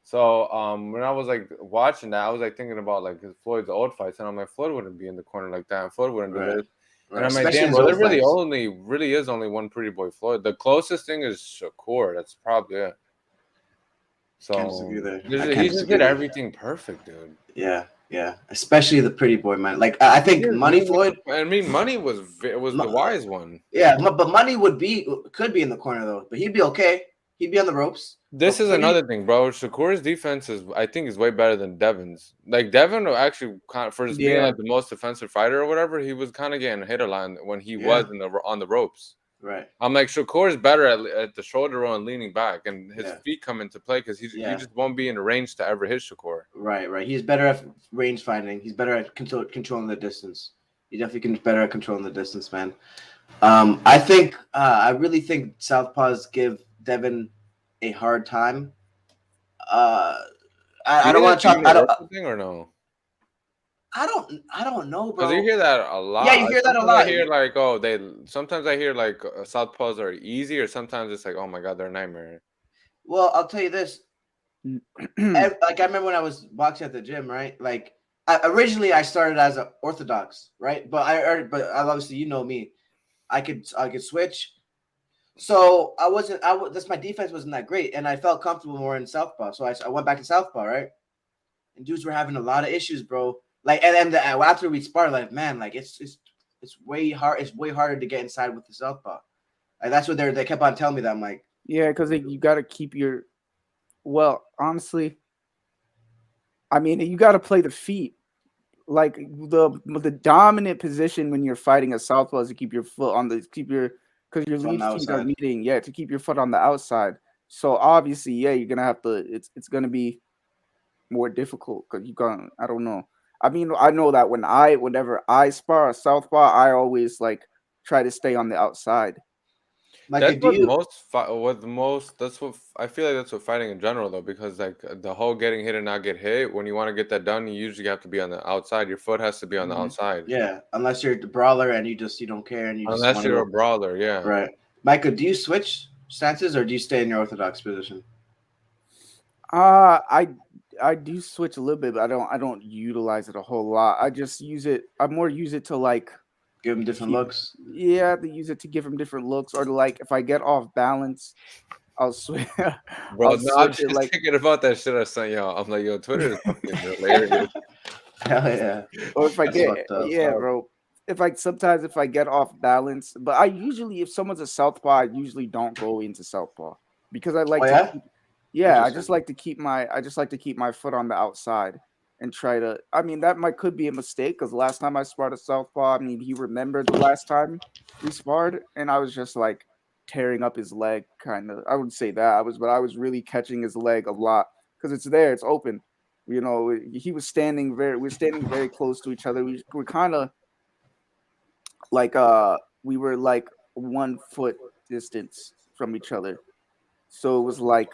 So when I was like watching that, I was like thinking about like Floyd's old fights, and I'm like, Floyd wouldn't be in the corner like that. Floyd wouldn't do this. And I'm like, damn, bro, there really is only one pretty boy Floyd. The closest thing is Shakur. That's probably it. So he just did everything perfect, dude. Yeah. Especially the pretty boy, man. Like I think Money Floyd. I mean, Money was the wise one. Yeah, but Money could be in the corner though, but he'd be okay. He'd be on the ropes. This is another thing, bro. Shakur's defense I think is way better than Devin's. Like Devin actually kind of being like the most defensive fighter or whatever, he was kind of getting hit a lot when he was on the ropes. Right. I'm like Shakur's better at the shoulder roll and leaning back, and his feet come into play because he just won't be in range to ever hit Shakur. Right. He's better at range finding. He's better at controlling the distance. He definitely can better at controlling the distance, man. I really think Southpaws give Devin a hard time. I don't want to talk. I don't know, bro. Because you hear that a lot. Yeah, you hear that a lot. I hear like, sometimes I hear like Southpaws are easy, or sometimes it's like, oh my god, they're a nightmare. Well, I'll tell you this. Like I remember when I was boxing at the gym, right? Like originally I started as an orthodox, right? But obviously you know me, I could switch. So my defense wasn't that great, and I felt comfortable more in southpaw. So I went back to southpaw, right? And dudes were having a lot of issues, bro. Like, and after we sparred, like, man, like it's way hard. It's way harder to get inside with the southpaw. Like that's what they kept on telling me that. I'm like, yeah, because you got to keep your. Well, honestly, I mean, you got to play the feet. Like the dominant position when you're fighting a southpaw is to keep your foot on because your lead feet are meeting, to keep your foot on the outside. So obviously, you're gonna have to. It's gonna be more difficult because I don't know. I mean, I know that whenever I spar a southpaw, I always like try to stay on the outside. Like, that's what I feel like that's what fighting in general though, because like the whole getting hit and not get hit, when you want to get that done, you usually have to be on the outside. Your foot has to be on the outside. Yeah, unless you're the brawler and you don't care and unless you're a brawler, yeah. Right. Micah, do you switch stances or do you stay in your orthodox position? I do switch a little bit, but I don't utilize it a whole lot. I just use it. I more use it to like give him different looks. Yeah, to use it to give him different looks, or to like if I get off balance, I'll switch. Bro, I'm just thinking about that shit I sent y'all. I'm like, yo, Twitter is fucking hilarious. Hell yeah. Or if I bro. If I get off balance, but I usually, if someone's a southpaw, I usually don't go into southpaw because I like I just like to keep my foot on the outside and try to. I mean, that could be a mistake because last time I sparred a southpaw, I mean, he remembered the last time we sparred, and I was just like tearing up his leg, kind of. I wouldn't say that but I was really catching his leg a lot because it's there, it's open. You know, we're standing very close to each other. We're kind of like we were like 1 foot distance from each other, so it was like,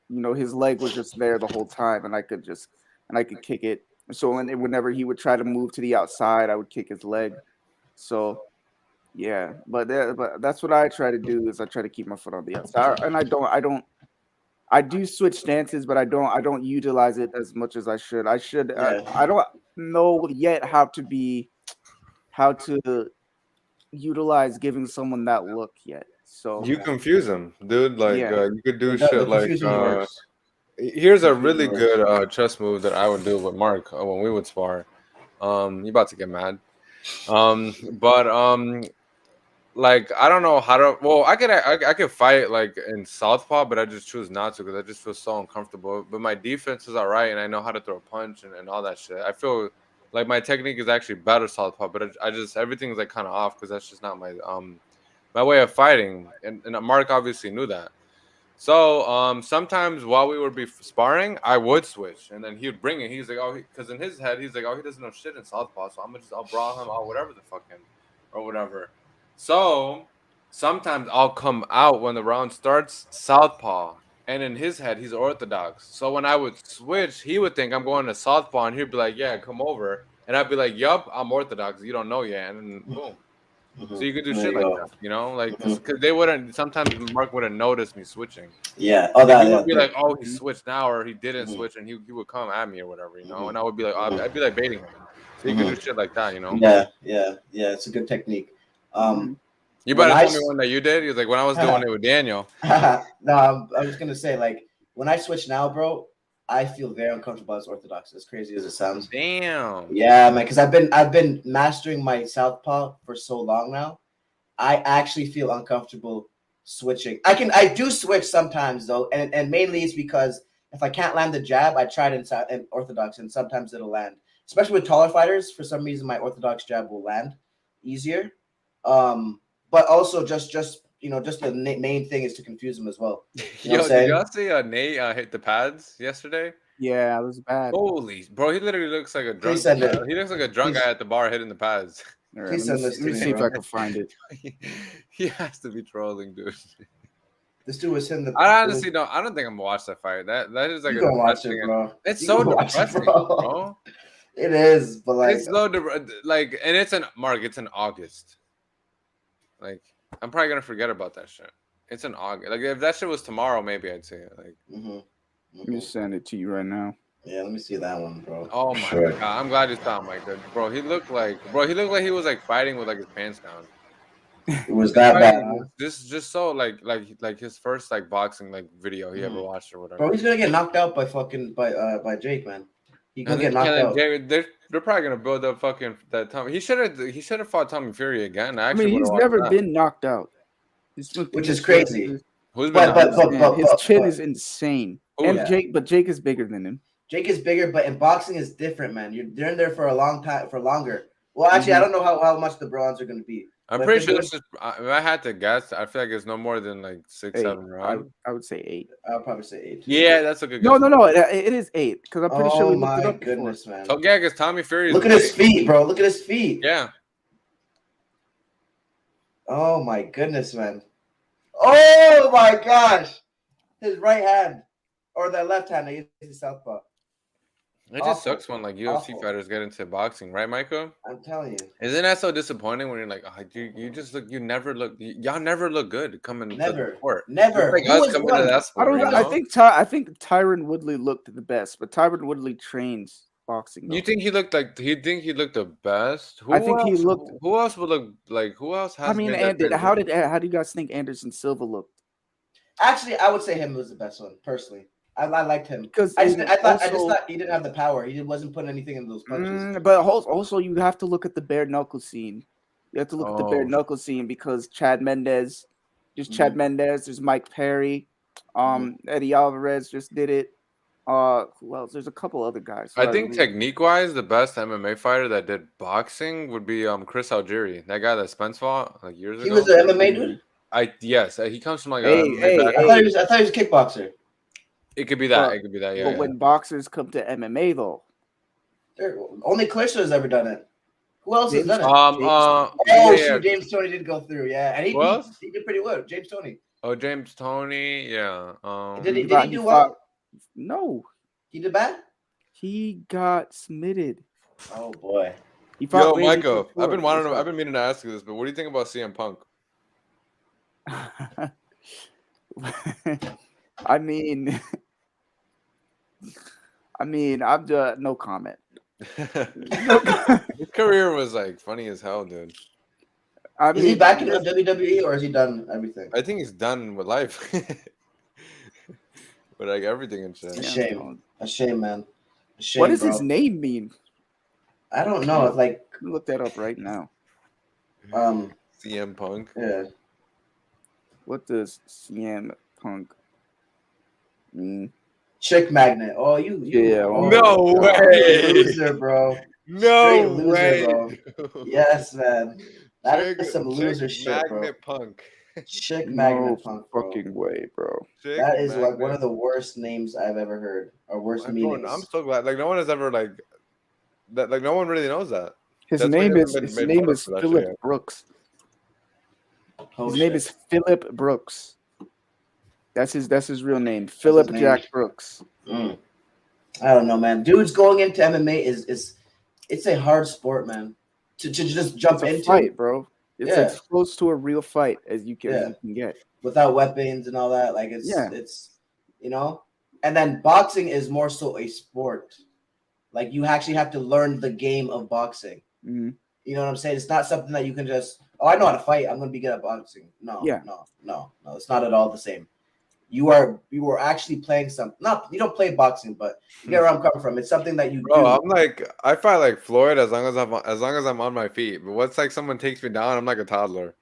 you know, his leg was just there the whole time, and I could kick it. So whenever he would try to move to the outside, I would kick his leg. So yeah, but that's what I try to do, is I try to keep my foot on the outside, and I do switch stances, but I don't utilize it as much as I should. I don't know yet how to utilize giving someone that look yet. So you confuse them, dude. Like you could do shit like here's a really good chess move that I would do with Mark when we would spar. You about to get mad. Like I don't know how to. Well, I could fight like in southpaw, but I just choose not to because I just feel so uncomfortable. But my defense is alright, and I know how to throw a punch and all that shit. I feel like my technique is actually better southpaw, but I just everything's like kind of off because that's just not my way of fighting. And Mark obviously knew that. So sometimes while we would be sparring, I would switch, and then he would bring it. He's like, because in his head he's like, he doesn't know shit in southpaw, so I'll brawl him out, whatever the fucking or whatever. So sometimes I'll come out when the round starts southpaw, and in his head, he's Orthodox. So when I would switch, he would think I'm going to southpaw, and he'd be like, "Yeah, come over," and I'd be like, "Yup, I'm Orthodox. You don't know yet," and then boom. Mhm. So you could do There shit you like go. that, you know, like because they wouldn't. Sometimes Mark wouldn't notice me switching. Yeah. Oh, He would that. be like, "Oh, he switched now," or he didn't Mhm. switch, and he would come at me or whatever, you know. Mhm. And I would be like, I'd be like baiting him. So you could do shit like that, you know. Yeah. It's a good technique. You When better I tell me one that you did. He was like, when I was doing it with Daniel. No, I was gonna say, like, when I switch now, bro, I feel very uncomfortable as Orthodox, as crazy as it sounds. Damn. Yeah, man, because I've been mastering my southpaw for so long now. I actually feel uncomfortable switching. I do switch sometimes though, and mainly it's because if I can't land the jab, I try it in Orthodox, and sometimes it'll land. Especially with taller fighters, for some reason my Orthodox jab will land easier. But also just the main thing is to confuse them as well. You know what I'm Yo, did saying? y'all see Nate hit the pads yesterday? Yeah, it was bad. Holy, bro, he literally looks like a drunk. send it. He looks like a drunk guy at the bar hitting the pads. All right, Please let me, send this let me to see me, if bro. I can find it. He has to be trolling, dude. This dude was hitting the. I honestly don't. I don't think I'm gonna watch that fight. That is like You a gonna watch depressing. it, bro? It's You so gonna watch it, depressing, bro. bro. It is, but like It's so like, and it's in Mark. It's in August. Like, I'm probably gonna forget about that shit. It's in August. Like, if that shit was tomorrow, maybe I'd say it. Like, Let me send it to you right now. Yeah, let me see that one, bro. oh my god, I'm glad you saw him like that, bro. He looked like he was like fighting with like his pants down. It was that bad, huh? Just so like his first like boxing like video he ever watched or whatever. Bro, he's gonna get knocked out by by Jake, man. He's gonna And get then knocked out. they're probably gonna build up fucking that Tommy. He should have fought Tommy Fury again. I mean, he's never been knocked out. Which is crazy. Who's been his chin is insane. And yeah. Jake is bigger than him. Jake is bigger, but in boxing is different, man. You're in there for a long time, for longer. Well, actually, I don't know how much the bronze are going to be. I'm pretty sure. If I had to guess, I feel like it's no more than like 6, 7 rounds. I would say 8. I'll probably say 8. Yeah, that's a good guess. No, it is 8 because I'm pretty sure we looked it up goodness, before. Man. Oh yeah, because Tommy Fury. Look at his feet, bro. Look at his feet. Yeah. Oh my goodness, man. Oh my gosh, his right hand or that left hand. I guess he's southpaw. It just sucks when like UFC fighters get into boxing, right, Michael? I'm telling you. Isn't that so disappointing when you're like, oh, y'all never look good coming to the sport. Never. Like us coming to that sport. I think Tyron Woodley looked the best, but Tyron Woodley trains boxing. You think he looked like he looked the best? I think he looked. Who else would look like? Who else has? I mean, how do you guys think Anderson Silva looked? Actually, I would say him was the best one personally. I liked him because I just thought he didn't have the power. He wasn't putting anything in those punches. But also, you have to look at the bare knuckle scene. You have to look at the bare knuckle scene because Chad Mendez. There's Mike Perry. Eddie Alvarez just did it. Who else? There's a couple other guys. I think technique-wise, the best MMA fighter that did boxing would be Chris Algieri. That guy that Spence fought like years ago. He was an MMA dude. Yes, he comes from like I thought he was a kickboxer. It could be that. Yeah. But when boxers come to MMA, though, only Clarissa has ever done it. Who else has done it? James Toney did go through. Yeah, and he did pretty well. James Toney. Oh, James Toney. Yeah. Did he do well? No. He did bad. He got submitted. Oh boy. Yo, Michael, I've been meaning to ask you this, but what do you think about CM Punk? I mean, I'm just no comment. His career was like funny as hell, dude. Is he back in the WWE or is he done everything? I think he's done with life. But like everything and shit. A shame, man. A shame, what does his name mean? I don't know. It's like look that up right now. CM Punk. Yeah. What does CM Punk mean? Chick magnet. Oh, you. Yeah. Oh, no way. Loser, bro. No loser, way. Bro. Yes, man. That is some loser shit, bro. Magnet Punk. Chick magnet punk. Bro. Fucking way, bro. Chick that is magnet. like one of the worst names I've ever heard, or worst meanings. I'm so glad. Like no one has ever like that. Like no one really knows that. His name is Philip Brooks. His name is Philip Brooks. That's his real name, his Philip name. Jack Brooks. I don't know, man. Dudes going into MMA is it's a hard sport, man. To just jump It's a into fight, bro. It's Yeah. as close to a real fight as you can get. without weapons and all that. Like it's you know. And then boxing is more so a sport. Like you actually have to learn the game of boxing. Mm-hmm. You know what I'm saying? It's not something that you can just, oh, I know how to fight, I'm gonna be good at boxing. No, Yeah. no. It's not at all the same. You are actually playing something. Not you don't play boxing, but you get where I'm coming from. It's something that you do. I'm like, I fight like Floyd as long as I'm on my feet. But what's like someone takes me down, I'm like a toddler.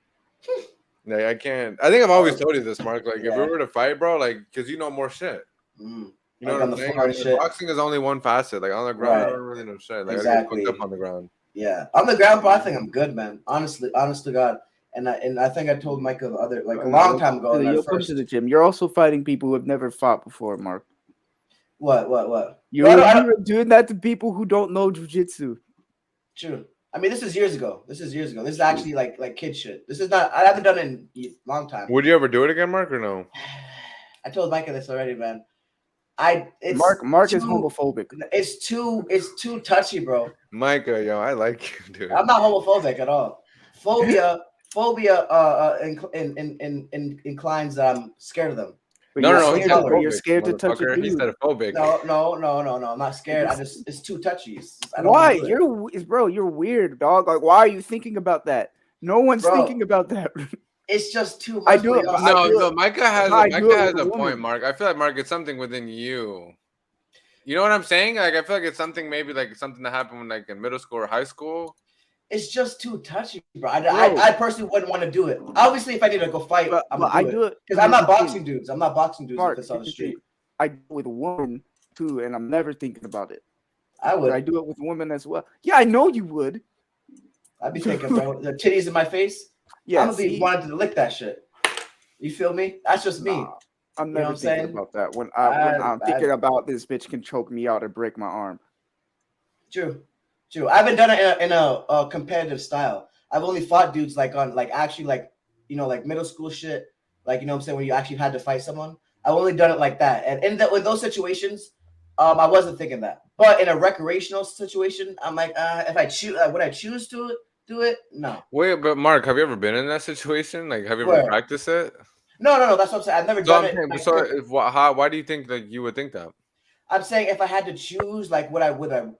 Like I can't. I think I've always told you this, Mark. Like if we were to fight, bro, like because you know more shit. You know Like what I'm saying? Like, boxing is only one facet. Like on the ground, I don't really know shit. Like I get cooked up on the ground. Yeah, on the ground, but I think I'm good, man. Honestly, honest to God. And I think I told Micah the other a long time ago. You'll come to the gym. You're also fighting people who have never fought before, Mark. What? You're doing that to people who don't know jiu-jitsu. True. I mean, this is years ago. This is actually like kid shit. This is not. I haven't done it in a long time. Would you ever do it again, Mark, or no? I told Micah this already, man. Mark is homophobic. It's too touchy, bro. Micah, yo, I like you, dude. I'm not homophobic at all. Phobia inclines that I'm scared of them. No, you're scared to touch a dude. He said phobic. No. I'm not scared. It's too touchy. Why? You're weird, dog. Like, why are you thinking about that? No one's thinking about that. It's just too much. I do it. No, Micah has a point, Mark. I feel like Mark, it's something within you. You know what I'm saying? Like, I feel like it's something maybe like something that happened when, like in middle school or high school. It's just too touchy, bro. I personally wouldn't want to do it. Obviously, if I need to go fight, I'm gonna do it because I'm not boxing dudes. I'm not boxing dudes if it's on the street. I do it with a woman too, and I'm never thinking about it. I would. I do it with women as well. Yeah, I know you would. I'd be thinking, bro, the titties in my face. Yeah, I'm gonna be wanting to lick that shit. You feel me? That's just me. I'm never thinking about that. When I'm thinking about this bitch can choke me out and break my arm. True. I haven't done it in a competitive style. I've only fought dudes like on like actually like like middle school shit. Like you know what I'm saying, when you actually had to fight someone. I've only done it like that. And in those situations, I wasn't thinking that. But in a recreational situation, I'm like, if I choose, would I choose to do it? No. Wait, but Mark, have you ever been in that situation? Like, have you ever practiced it? No. That's what I'm saying. I've never done it. So, why do you think that you would think that? I'm saying if I had to choose, like, would I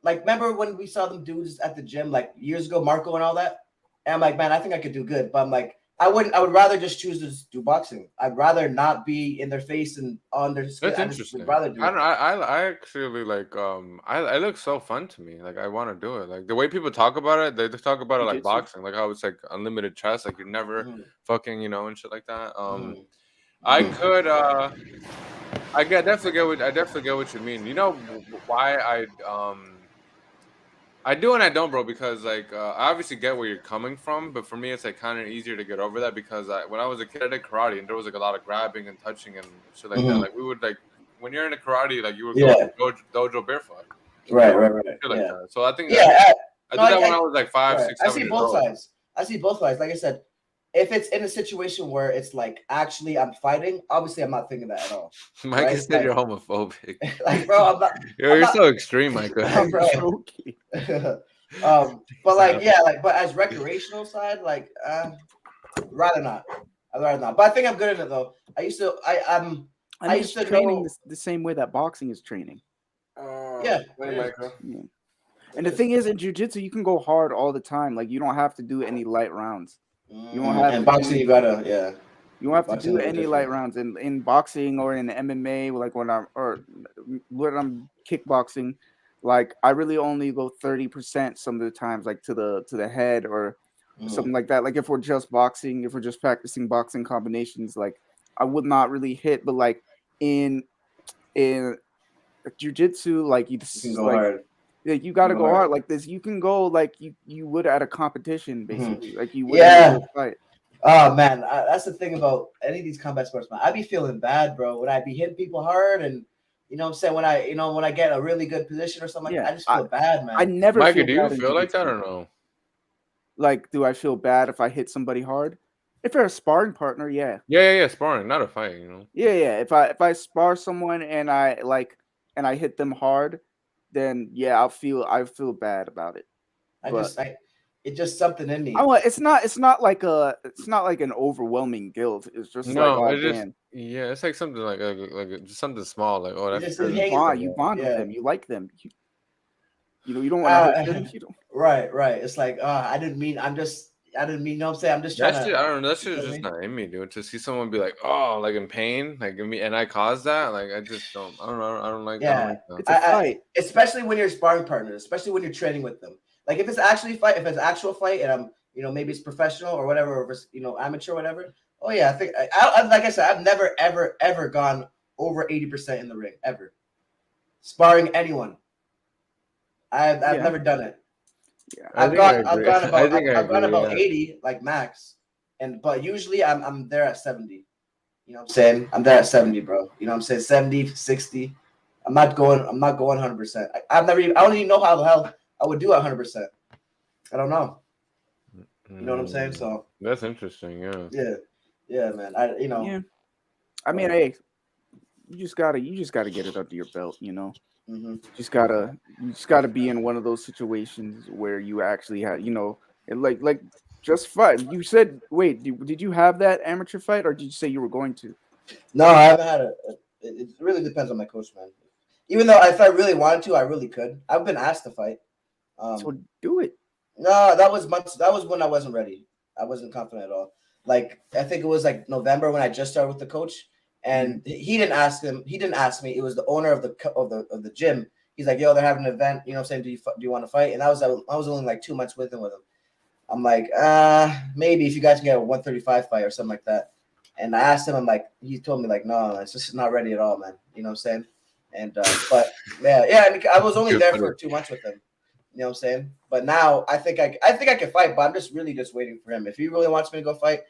like? Remember when we saw them dudes at the gym like years ago, Marco and all that? And I'm like, man, I think I could do good. But I'm like, I would rather just choose to do boxing. I'd rather not be in their face and on their skin. That's interesting. I actually like I look so fun to me. Like I want to do it. Like the way people talk about it, they talk about it like boxing, like how it's like unlimited chest, like you're never fucking, and shit like that. I could I definitely get what you mean. You know why I do and I don't, bro, because like I obviously get where you're coming from, but for me it's like kind of easier to get over that because when I was a kid I did karate and there was like a lot of grabbing and touching and shit like that. Like we would like when you're in a karate, like you would go to dojo barefoot. Right. Shit like that. So I think I did that when I was like 5, 6, 7 years old. I see both sides. Like I said, if it's in a situation where it's like actually I'm fighting, obviously I'm not thinking that at all. Mike said like, you're homophobic. Like, bro, I'm not. You're so extreme, Michael. But like, but as recreational side, like, I'd rather not. But I think I'm good at it though. I used to training the same way that boxing is training. Yeah. And the thing is, in jiu-jitsu, you can go hard all the time. Like you don't have to do any light rounds. You don't have in boxing. You gotta You don't have to do any light rounds in boxing or in MMA. Like when I'm kickboxing, like I really only go 30% some of the times, like to the head or something like that. Like if we're just boxing, if we're just practicing boxing combinations, like I would not really hit. But like in jiu-jitsu, like you can go hard. Like you gotta go hard like this. You can go like you would at a competition, basically. Like you would in a fight. Oh man, that's the thing about any of these combat sports, man. I'd be feeling bad, bro. Would I be hitting people hard and you know what I'm saying, when I get a really good position or something like that, I just feel bad, man. I never Mikey, do you feel like that or no? Like, do I feel bad if I hit somebody hard? If you're a sparring partner, yeah. Yeah. Sparring, not a fight. Yeah. If I spar someone and I hit them hard, then yeah, I feel bad about it. It's just something in me. It's not like an overwhelming guilt. It's just like, No, oh it's just damn. it's like something like just something small. Like, oh, that's It You hangs- bond with yeah. them. You like them. You don't want to hurt them. You don't. Right. It's like, I didn't mean. I didn't mean. You know what I'm saying? I'm just trying that shit. to. I don't know. That shit is feel just me? not in me, dude. To see someone be like, oh, like in pain, like me, and I caused that. Like, I just don't. I don't know. I don't like. I don't Yeah. like that. It's a fight. Especially when you're sparring partners, especially when you're training with them. Like if it's actually fight, if it's actual fight, and I'm, maybe it's professional or whatever, or if it's, amateur or whatever. Oh yeah, I think I like I said, I've never ever gone over 80% in the ring ever, sparring anyone. I've never done it. Yeah. I've gone about yeah. 80 like max, but usually I'm there at 70. You know what I'm saying? I'm there at 70, bro. You know what I'm saying? 70, 60. I'm not going 100%. I don't even know how the hell I would do 100%. I don't know. You know what I'm saying? So that's interesting. Yeah, man. Yeah. I mean, hey, you just gotta get it under your belt. Mm-hmm. You just gotta be in one of those situations where you actually have, like just fight. You said, wait, did you have that amateur fight, or did you say you were going to? No, I haven't had it. It really depends on my coach, man. Even though if I really wanted to, I really could. I've been asked to fight. So do it. No, that was months. That was when I wasn't ready. I wasn't confident at all. Like I think it was like November when I just started with the coach, and he didn't ask him. He didn't ask me. It was the owner of the gym. He's like, "Yo, they're having an event. You know what I'm saying? Do you want to fight?" And I was only like 2 months with him. I'm like, maybe if you guys can get a 135 fight or something like that. And I asked him. I'm like, he told me like, no, it's just not ready at all, man. You know what I'm saying? And but yeah. I mean, I was only there for 2 months with him. You know what I'm saying? But now I think I can fight, but I'm just waiting for him. If he really wants me to go fight,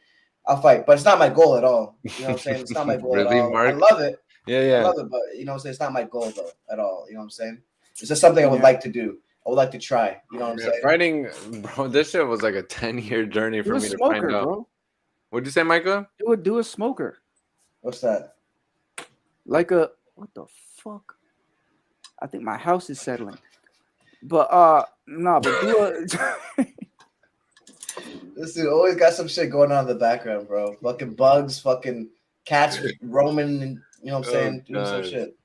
I'll fight. But it's not my goal at all. You know what I'm saying? It's not my goal Really, at all. Mark? I love it. Yeah. I love it, but you know what I'm saying? It's not my goal though at all. You know what I'm saying? It's just something I would like to do. I would like to try. You know what I'm saying? Fighting, bro. This shit was like a 10-year journey for me to find out. Bro. What'd you say, Micah? Do a smoker. What's that? Like what the fuck? I think my house is settling. But but do a This dude always got some shit going on in the background, bro. Fucking bugs, fucking cats roaming, and you know what I'm saying? Doing some shit.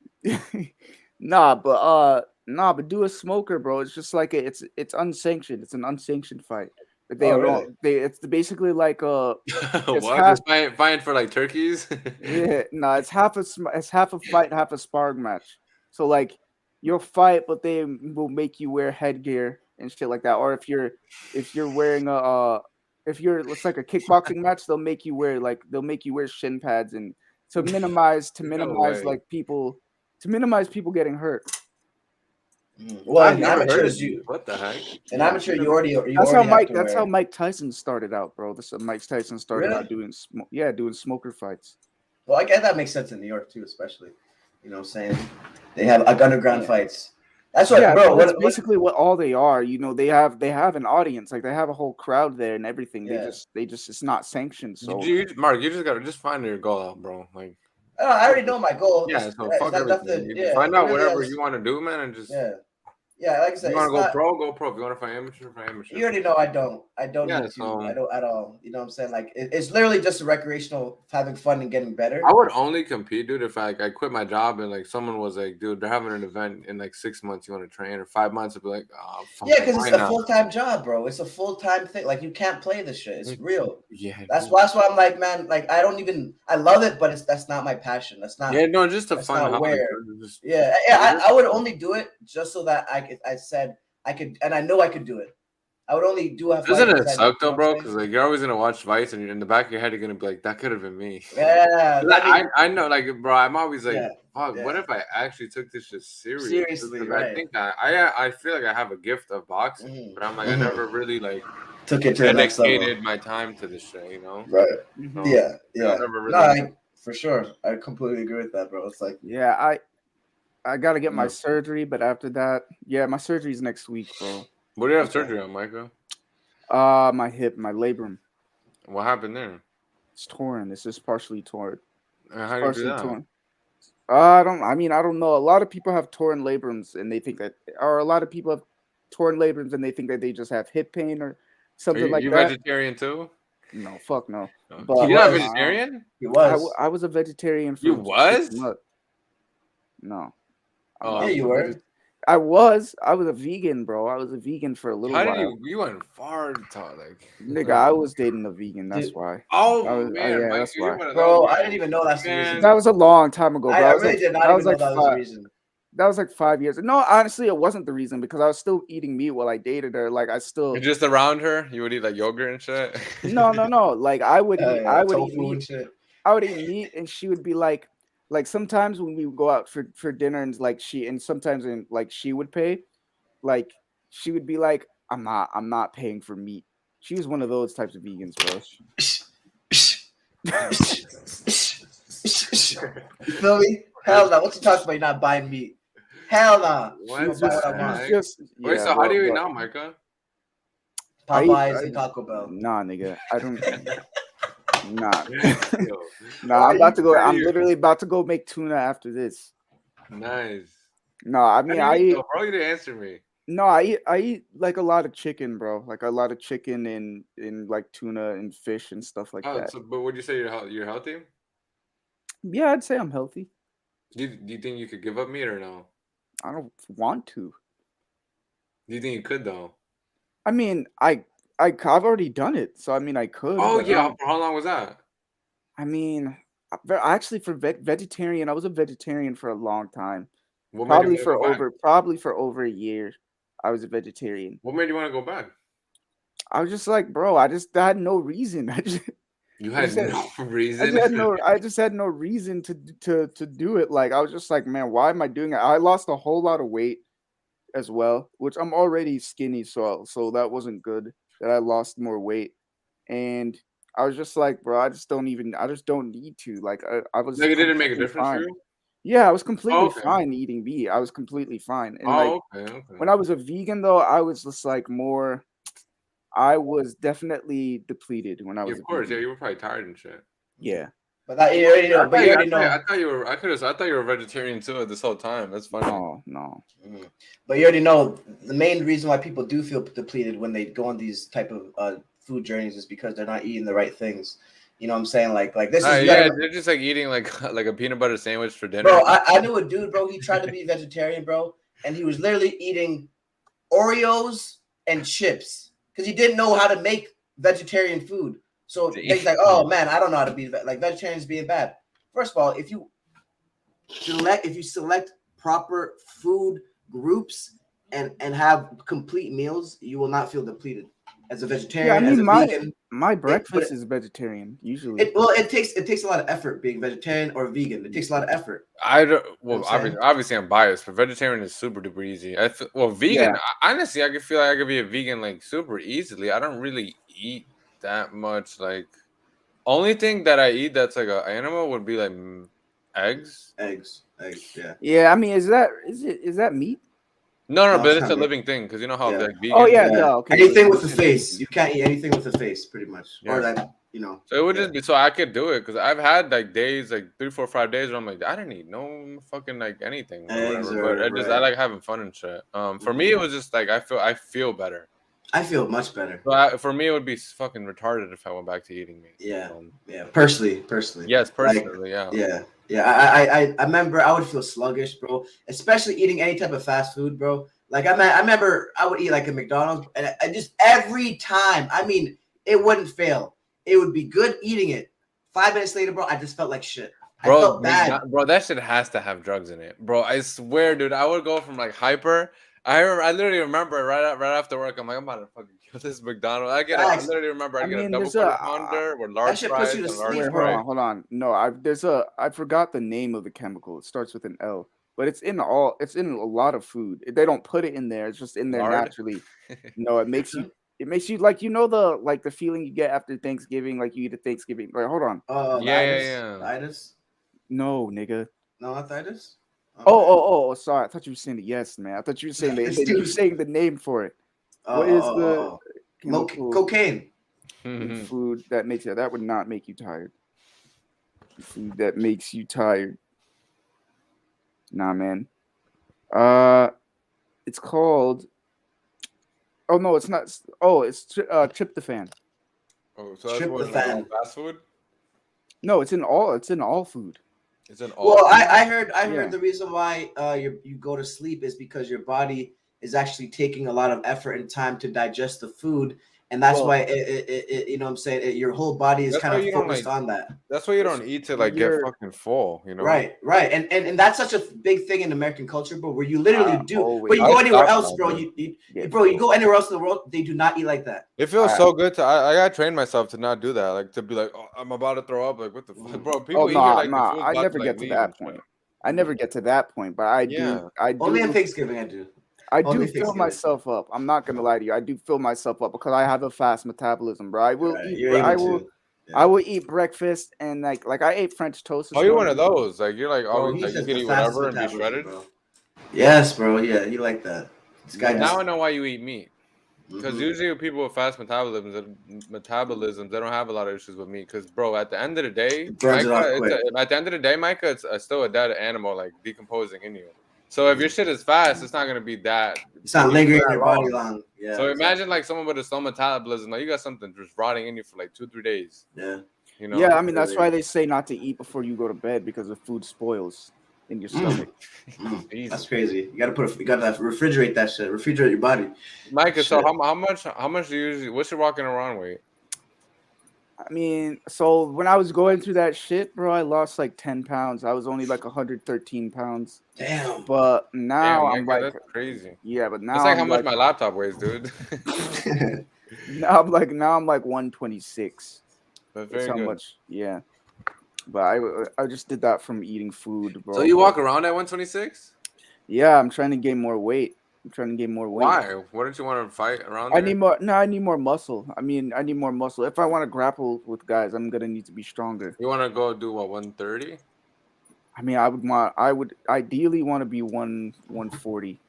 but do a smoker, bro. It's just like it's unsanctioned. It's an unsanctioned fight. But it's basically like what? half, fighting for like turkeys? it's half a fight, half a sparring match. So like you'll fight, but they will make you wear headgear and shit like that. Or if you're wearing it's like a kickboxing match, they'll make you wear shin pads and to minimize like people getting hurt. Well, in amateurs, what the heck? In amateur, you already that's how Mike Tyson started out, bro. Mike Tyson started out doing smoker fights. Well, I guess that makes sense in New York too, especially. You know what I'm saying? They have like underground fights. That's what, bro. That's basically what all they are. You know, they have an audience, like they have a whole crowd there and everything. Yeah. They just it's not sanctioned. So Mark, you just gotta find your goal out, bro. Like I already know my goal. Yeah, so fuck everything. Find out whatever you want to do, man, and just yeah. Like I said, you want to go pro, go pro. If you want to fight amateur, fight amateur. You already know I don't need to. I don't at all. You know what I'm saying? Like it's literally just a recreational, having fun and getting better. I would only compete, dude, if I quit my job and like someone was like, dude, they're having an event in like 6 months. You want to train, or 5 months? I'd be like, oh, fuck. Yeah, because it's a full-time job, bro. It's a full-time thing. Like you can't play this shit. It's real. Yeah, that's why I'm like, man. Like I love it, but that's not my passion. That's not. Yeah, no, just a fun hobby. I would only do it just so that I said I could, and I know I could do it. I would only do a fight. Doesn't it suck though, bro? Because like you're always gonna watch fights, and you're in the back of your head, you're gonna be like, "That could have been me." Yeah, I know, like, bro. I'm always like, "Fuck, what if I actually took this shit seriously?" Right. I think I feel like I have a gift of boxing, but I'm like, I never really like took it to the next level. Dedicated my time to this shit, you know? Right. So, yeah. Really for sure. I completely agree with that, bro. It's like, I gotta get my surgery, but after that, my surgery's next week, bro. What do you have surgery on, Micah? My hip, my labrum. What happened there? It's torn. It's just partially torn. How do you do that? Torn. I don't know. A lot of people have torn labrums and they think that, or a lot of people have torn labrums and they think that they just have hip pain or something like you that. vegetarian too? No, fuck no. No. But You're not vegetarian? He was. I was a vegetarian for You was? 6 months. No. Oh, Yeah, you were. I was a vegan, bro. I was a vegan for a little How while. did you went far to talk like Nigga, I was dating a vegan. That's Dude. why. Oh yeah, Mike, that's why. Bro, I didn't even know that's the reason. That was a long time ago, bro. I really did not even know that was the reason. That was like 5 years. No, honestly, it wasn't the reason because I was still eating meat while I dated her. Like I still You're just around her. You would eat like yogurt and shit. no. Like I would eat tofu meat. and shit. I would eat meat, and she would be like sometimes when we would go out for dinner and like sometimes like she would pay, like she would be like, I'm not paying for meat. She was one of those types of vegans, bro. You feel me? Hell no. What you talking about? You're not buying meat. Hell no. What? Wait, so how do you eat now, Micah? Popeyes and Taco Bell. Nah, nigga. I don't. Nah. Nah, I'm literally about to go make tuna after this. Nice. No, I mean I eat. Bro, you didn't answer me. No, I eat like a lot of chicken, bro. Like a lot of chicken and like tuna and fish and stuff like that. So, but would you say you're healthy? Yeah, I'd say I'm healthy. Do you think you could give up meat or no? I don't want to. Do you think you could though? I mean, I've already done it, so I mean, I could. Oh yeah, for how long was that? I mean, actually, for vegetarian, I was a vegetarian for a long time. Probably for over a year, I was a vegetarian. What made you want to go back? I was just like, bro, I had no reason. You had no reason. I just had no reason to do it. Like I was just like, man, why am I doing it? I lost a whole lot of weight as well, which I'm already skinny, so that wasn't good. That I lost more weight, and I was just like, bro, I just don't need to. Like I was. Like it didn't make a difference fine. for you? Yeah, I was completely fine eating meat. I was completely fine. And when I was a vegan though, I was just like more. I was definitely depleted when I was. Of course, yeah, you were probably tired and shit. Yeah, but that you already know. But you already know. I thought you were a vegetarian too this whole time. That's funny. No. But you already know the main reason why people do feel depleted when they go on these type of food journeys is because they're not eating the right things. You know what I'm saying? Like this is they're just like eating like a peanut butter sandwich for dinner. Bro, I knew a dude, bro. He tried to be vegetarian, bro, and he was literally eating Oreos and chips. Because he didn't know how to make vegetarian food. So he's like, oh man, I don't know how to be like vegetarians being bad. First of all, if you select proper food groups and have complete meals, you will not feel depleted. As a vegetarian, yeah, I mean, vegan, my breakfast is vegetarian usually. It takes a lot of effort being vegetarian or vegan. It takes a lot of effort. Obviously I'm biased, but vegetarian is super duper easy. Vegan. Yeah. Honestly, I feel like I could be a vegan like super easily. I don't really eat that much. Like, only thing that I eat that's like an animal would be like eggs. Eggs. Yeah. Yeah, I mean, is that meat? No, but it's a living thing because you know how like vegan. Oh yeah, no. Okay. Anything with a face, you can't eat anything with a face, pretty much, or that you know. So it would just be so I could do it because I've had like days, like 3, 4, 5 days where I'm like, I didn't eat no fucking like anything, or whatever. But I like having fun and shit. For me, it was just like I feel better. I feel much better. But for me, it would be fucking retarded if I went back to eating meat. Yeah, Personally. Yes, personally, Yeah. I remember I would feel sluggish, bro. Especially eating any type of fast food, bro. Like I remember I would eat like a McDonald's, and I just every time. I mean, it wouldn't fail. It would be good eating it. 5 minutes later, bro, I just felt like shit. Bro, I felt bad. Bro, that shit has to have drugs in it, bro. I swear, dude. I would go from like hyper. I literally remember right after work. I'm like, I'm about to fucking kill this McDonald's. I literally remember I get a double quarter pounder with large fries and large fries. Hold on. No, I forgot the name of the chemical. It starts with an L, but it's in a lot of food. They don't put it in there. It's just in there naturally. No, it makes you like the feeling you get after Thanksgiving, like you eat a Thanksgiving. Like, hold on. Itis? No, nigga. No, not itis. Okay. Oh, sorry. I thought you were saying yes, man. I thought you were saying you were saying the name for it. What is the cocaine? Eat food that makes you. That would not make you tired. Food that makes you tired. Nah, man. It's called. Oh no, it's not. Oh, it's tryptophan. Oh, so that's what Tryptophan. fast food. No, it's in all. It's in all food. It's in all. Well, I heard Yeah. the reason why you go to sleep is because your body is actually taking a lot of effort and time to digest the food, and that's Well- why it you know what I'm saying your whole body is That's kind why of you don't, focused on that. That's why you don't eat to like get You're- fucking full. You know. Right, and that's such a big thing in American culture, bro. Where you literally do, always- but you go I anywhere stopped else, now, bro. dude. You go anywhere else in the world, they do not eat like that. It feels I- so good to. I gotta train myself to not do that. Like to be like, oh, I'm about to throw up. Like what the fuck, bro? People Oh eat no, here like the no, food's I about never to, get like, to leave that and shit. point. I never get to that point, but I Yeah. do. I do. Only on Thanksgiving I do. I only do fill Thanksgiving. myself up. I'm not gonna lie to you. I do fill myself up because I have a fast metabolism, bro. I will Right, eat. you're able I to. will. Yeah. I will eat breakfast and like I ate French toast. This Oh, you're one morning. of those. Like you're like Bro, always he like you says can the eat fastest whatever and be metabolism, shredded. bro. Yes, bro. Yeah, you like that. This guy Now just I know why you eat meat. Because Mhm. usually with people with fast metabolisms, they don't have a lot of issues with meat. Because bro, at the end of the day, It burns it off Micah, quick. at the end of the day, Micah, it's still a dead animal like decomposing in you. So if your shit is fast, it's not gonna be that. It's not lingering in that your body long. long. Yeah. So exactly. imagine like someone with a slow metabolism, like you got something just rotting in you for like 2-3 days. Yeah. You know? Yeah, I mean that's why they say not to eat before you go to bed because the food spoils in your stomach. Jesus. That's crazy. You gotta refrigerate that shit. Refrigerate your body. Micah, so Shit. how much do you usually what's your walking around weight? I mean, so when I was going through that shit, bro, I lost like 10 pounds. I was only like 113 pounds. Damn. But now Damn, I'm Micah, like, that's crazy. yeah, but now That's like I'm how much like, my laptop weighs, dude. now I'm like 126. That's That's very how good. much, yeah. But I just did that from eating food, bro. So you walk around at 126? Yeah, I'm trying to gain more weight. I'm trying to gain more weight. Why? Wouldn't you want to fight around I there? need more. No, I need more muscle. I mean, I need more muscle. If I want to grapple with guys, I'm gonna need to be stronger. You want to go do what, 130? I mean, I would ideally want to be 140,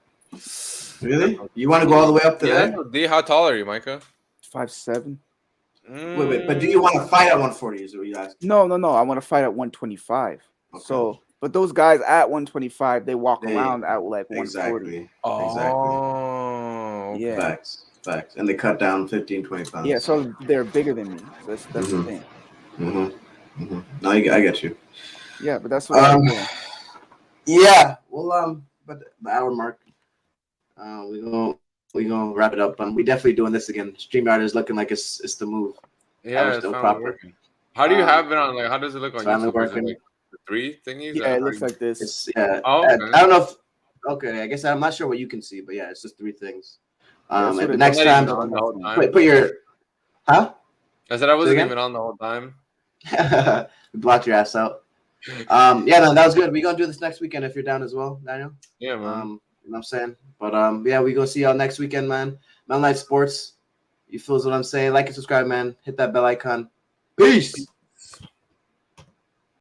Really? You want to go all the way up to Yeah. there? D, how tall are you, Micah? 5'7". Wait, but do you want to fight at 140? Is what you ask? No. I want to fight at 125. Okay. So, but those guys at 125, they walk They- around at like 140. Exactly. Oh, Yeah. Facts. And they cut down 15, 20 pounds. Yeah, so they're bigger than me. So that's the Mhm. thing. No, I get you. Yeah, but that's what I'm doing. Yeah. Well, but the hour mark. We gonna wrap it up. We definitely doing this again. StreamYard is looking like it's the move. Yeah, was it's still finally proper. working. How do you have it on? Like, how does it look on finally YouTube? Is it working. like the 3 thingies? Yeah, it looks like this. It's yeah. Oh, I okay. don't know if. Okay, I guess I'm not sure what you can see, but yeah, it's just 3 things. That's what And the it next looks time, like on the whole time. put your, huh? I said I wasn't again? even on the whole time. We blocked your ass out. Yeah, no, that was good. We're gonna do this next weekend if you're down as well, Daniel. Yeah, man. You know what I'm saying? But yeah, we gonna see y'all next weekend, man. Mountain Light Sports. You feels what I'm saying? Like and subscribe, man. Hit that bell icon. Peace.